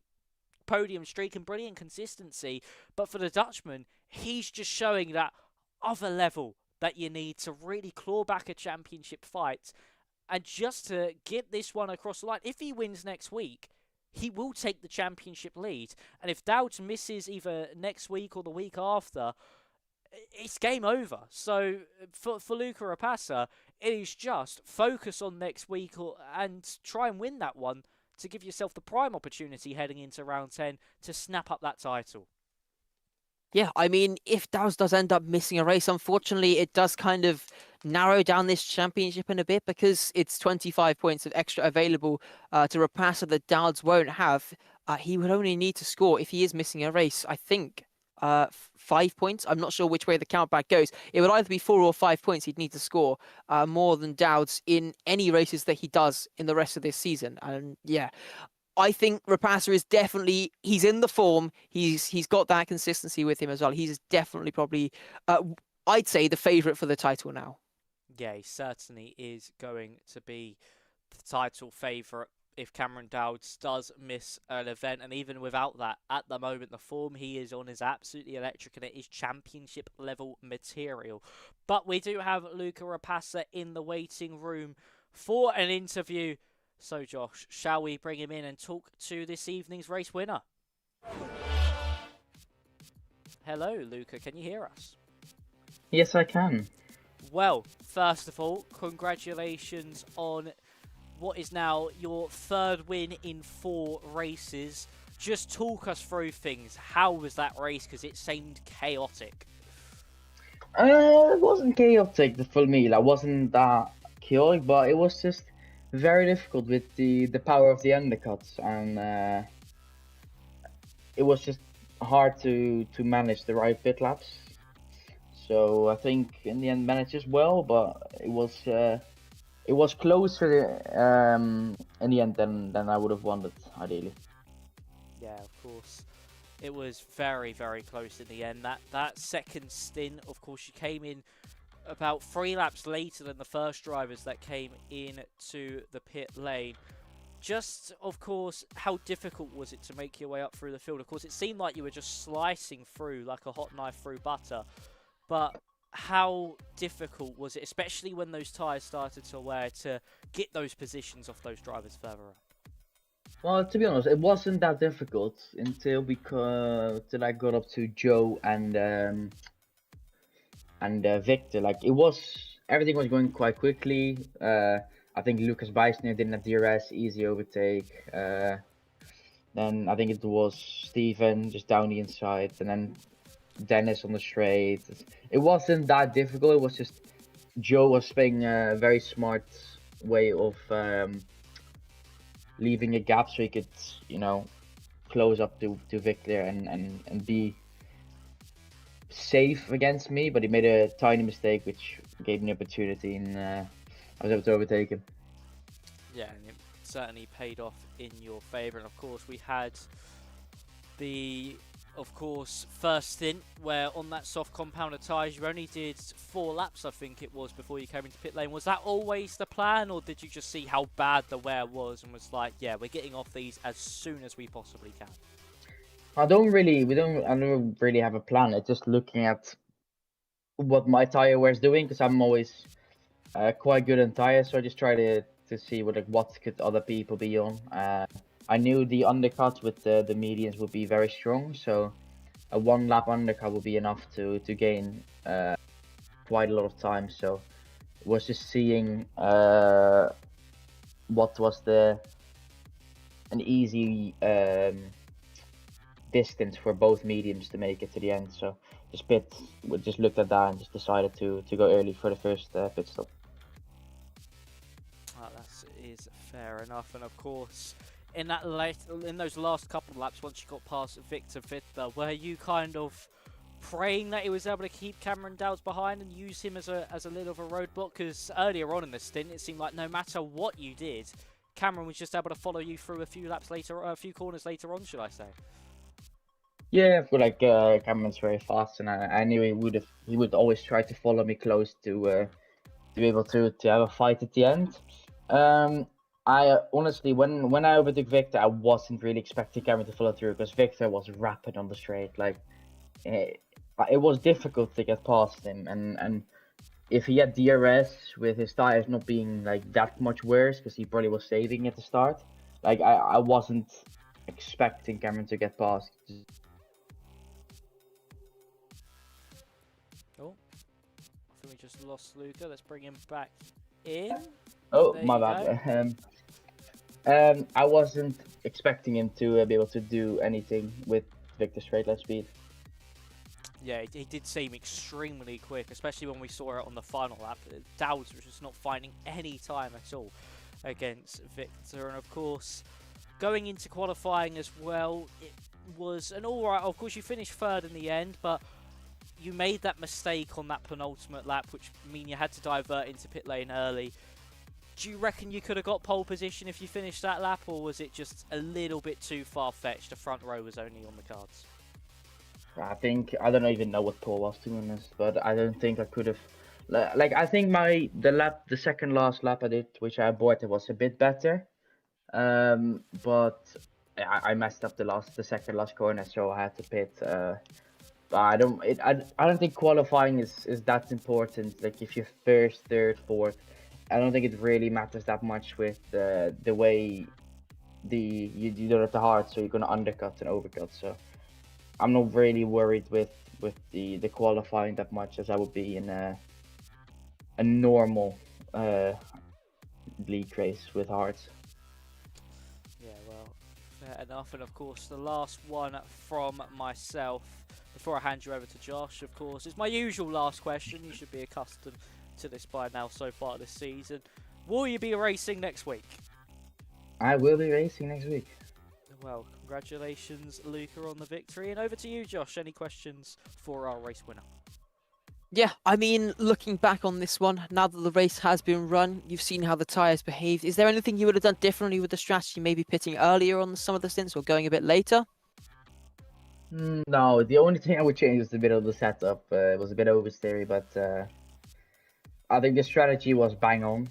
podium streak and brilliant consistency. But for the Dutchman, he's just showing that other level that you need to really claw back a championship fight and just to get this one across the line. If he wins next week, he will take the championship lead. And if Dowds misses either next week or the week after, it's game over. So for Luca Rapasa, it is just focus on next week and try and win that one to give yourself the prime opportunity heading into round 10 to snap up that title. Yeah, I mean, if Dowds does end up missing a race, unfortunately, it does kind of narrow down this championship in a bit because it's 25 points of extra available to Rapasa that Dowds won't have. He would only need to score if he is missing a race, I think, 5 points. I'm not sure which way the countback goes. It would either be 4 or 5 points he'd need to score more than Dowds in any races that he does in the rest of this season. And yeah, I think Rapasa is definitely he's in the form. He's got that consistency with him as well. He's definitely probably I'd say the favourite for the title now. Yeah, he certainly is going to be the title favourite if Cameron Dowds does miss an event. And even without that, at the moment, the form he is on is absolutely electric and it is championship level material. But we do have Luca Rapasa in the waiting room for an interview. So, Josh, shall we bring him in and talk to this evening's race winner? Hello, Luca. Can you hear us? Yes, I can. Well, first of all, congratulations on what is now your 3rd win in 4 races. Just talk us through things. How was that race? Because it seemed chaotic. It wasn't chaotic, the full meal. I wasn't that chaotic, but it was just very difficult with the power of the undercuts, and it was just hard to manage the right pit laps. So I think in the end managed as well, but it was closer in the end than I would have wanted ideally. Yeah, of course. It was very, very close in the end. That second stint, of course, you came in about 3 laps later than the first drivers that came into the pit lane. Just, of course, how difficult was it to make your way up through the field? Of course, it seemed like you were just slicing through like a hot knife through butter. But how difficult was it, especially when those tyres started to wear, to get those positions off those drivers further up? Well, to be honest, it wasn't that difficult until till I got up to Joe and Victor. Like everything was going quite quickly. I think Lucas Beisner didn't have DRS, easy overtake. Then I think it was Steven just down the inside, and then Dennis on the straight. It wasn't that difficult. It was just Joe was playing a very smart way of leaving a gap so he could, close up to Victor and be safe against me. But he made a tiny mistake which gave me an opportunity, and I was able to overtake him. Yeah, and it certainly paid off in your favour. And of course, we had the first stint where on that soft compounder tyres you only did 4 laps, I think it was, before you came into pit lane. Was that always the plan, or did you just see how bad the wear was and was like, yeah, we're getting off these as soon as we possibly can? I don't really have a plan. It's just looking at what my tire wear is doing, because I'm always quite good on tires, so I just try to to see what could other people be on. I knew the undercut with the medians would be very strong, so a 1 lap undercut would be enough to gain quite a lot of time. So was just seeing what was an easy distance for both mediums to make it to the end. So we just looked at that and just decided to go early for the first pit stop. That is fair enough, and of course, in those last couple of laps, once you got past Victor Vita, were you kind of praying that he was able to keep Cameron Dowds behind and use him as a little of a roadblock? Because earlier on in the stint, it seemed like no matter what you did, Cameron was just able to follow you through a few corners later on, should I say? Yeah, I feel like Cameron's very fast, and I knew he would always try to follow me close to be able to have a fight at the end. I honestly, when I overtook Victor, I wasn't really expecting Cameron to follow through because Victor was rapid on the straight. Like it was difficult to get past him, and if he had DRS with his tires not being like that much worse, because he probably was saving at the start, like I wasn't expecting Cameron to get past. Oh, I think we just lost Luca. Let's bring him back in. Oh, There my you bad. I wasn't expecting him to be able to do anything with Victor's straight line speed. Yeah, he did seem extremely quick, especially when we saw it on the final lap. Dowds was just not finding any time at all against Victor. And of course, going into qualifying as well, it was an alright. Of course, you finished third in the end, but you made that mistake on that penultimate lap, which mean you had to divert into pit lane early. Do you reckon you could have got pole position if you finished that lap, or was it just a little bit too far-fetched? The front row was only on the cards. I don't even know what pole was, to be honest, but I don't think I could have. Like I think the second last lap I did, which I aborted, was a bit better. But I messed up the second last corner, so I had to pit. But I don't think qualifying is that important. Like if you're first, third, fourth, I don't think it really matters that much with the way you don't have the hard, so you're gonna undercut and overcut. So I'm not really worried with the qualifying that much as I would be in a normal league race with hards. Yeah, well, fair enough. And of course, the last one from myself, before I hand you over to Josh, of course, is my usual last question. You should be accustomed to this by now so far this season. Will you be racing next week? I will be racing next week. Well, congratulations, Luca, on the victory. And over to you, Josh. Any questions for our race winner? Yeah, I mean, looking back on this one, now that the race has been run, you've seen how the tyres behaved. Is there anything you would have done differently with the strategy, maybe pitting earlier on some of the stints or going a bit later? No, the only thing I would change was a bit of the setup. It was a bit oversteery, but I think the strategy was bang on.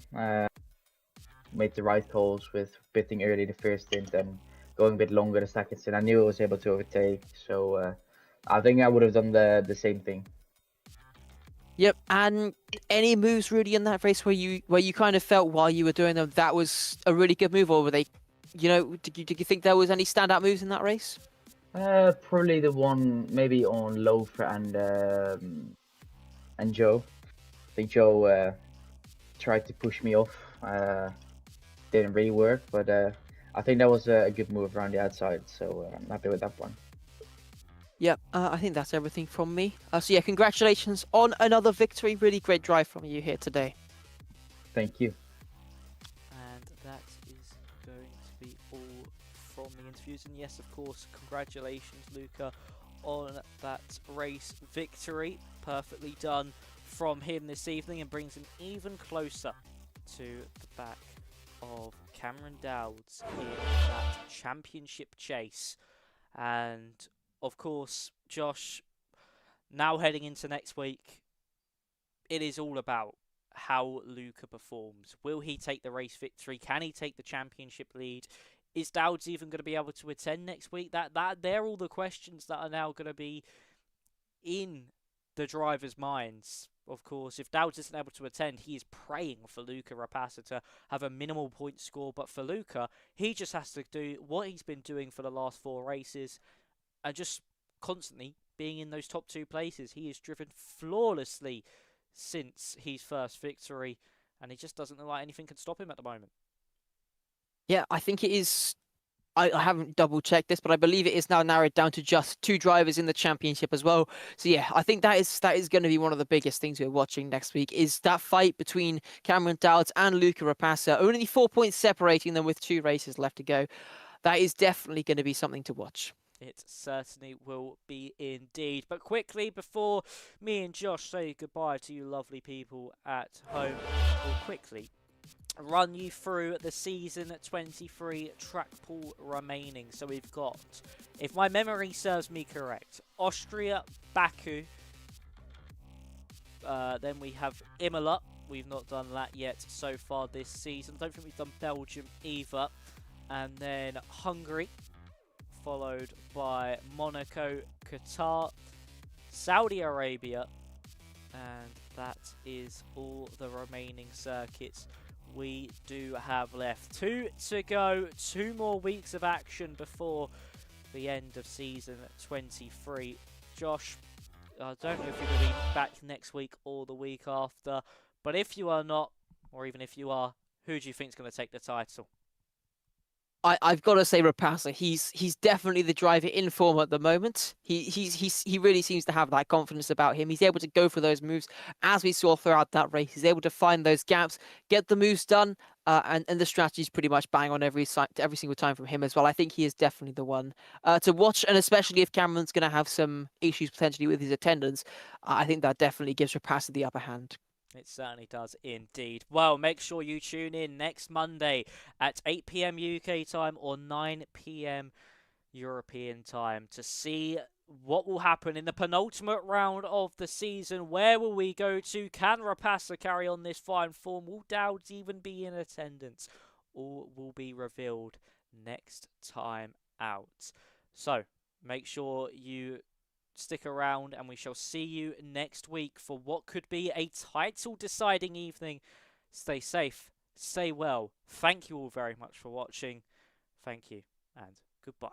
Made the right calls with pitting early the first stint and going a bit longer the second stint. I knew I was able to overtake, so I think I would have done the same thing. Yep, and any moves really in that race where you kind of felt while you were doing them that was a really good move, or were they, did you think there was any standout moves in that race? Probably the one maybe on Loafer and Joe. I think Joe tried to push me off. Didn't really work, but I think that was a good move around the outside, so I'm happy with that one. Yep, I think that's everything from me. So yeah, congratulations on another victory. Really great drive from you here today. Thank you. And that is going to be all from the interviews. And yes, of course, congratulations, Luca, on that race victory. Perfectly done from him this evening and brings him even closer to the back of Cameron Dowds in that championship chase. And of course, Josh, now heading into next week, it is all about how Luca performs. Will he take the race victory? Can he take the championship lead? Is Dowds even going to be able to attend next week? They're all the questions that are now going to be in the drivers' minds of course, if Dowds isn't able to attend, he is praying for Luca Rapassa to have a minimal point score. But for Luca, he just has to do what he's been doing for the last 4 races and just constantly being in those top 2 places. He has driven flawlessly since his first victory, and he just doesn't look like anything can stop him at the moment. Yeah, I think it is. I haven't double checked this, but I believe it is now narrowed down to just 2 drivers in the championship as well. So yeah, I think that is going to be one of the biggest things we're watching next week, is that fight between Cameron Dowds and Luca Rapassa. Only 4 points separating them with 2 races left to go. That is definitely going to be something to watch. It certainly will be indeed. But quickly, before me and Josh say goodbye to you lovely people at home, we'll quickly run you through the season 23 track pool remaining. So we've got, if my memory serves me correct, Austria, Baku, then we have Imola. We've not done that yet so far this season. Don't think we've done Belgium either. And then Hungary, followed by Monaco, Qatar, Saudi Arabia, and that is all the remaining circuits we do have left. 2 to go, 2 more weeks of action before the end of season 23. Josh, I don't know if you're going to be back next week or the week after, but if you are not, or even if you are, who do you think is going to take the title? I've got to say Rapassa, he's definitely the driver in form at the moment. He really seems to have that confidence about him. He's able to go for those moves, as we saw throughout that race. He's able to find those gaps, get the moves done, and the strategy's pretty much bang on every single time from him as well. I think he is definitely the one to watch, and especially if Cameron's going to have some issues potentially with his attendance, I think that definitely gives Rapassa the upper hand. It certainly does indeed. Well, make sure you tune in next Monday at 8 p.m. UK time or 9 p.m. European time to see what will happen in the penultimate round of the season. Where will we go to? Can Rapassa carry on this fine form? Will Dowds even be in attendance? All will be revealed next time out. So, make sure you stick around, and we shall see you next week for what could be a title deciding evening. Stay safe, stay well. Thank you all very much for watching. Thank you, and goodbye.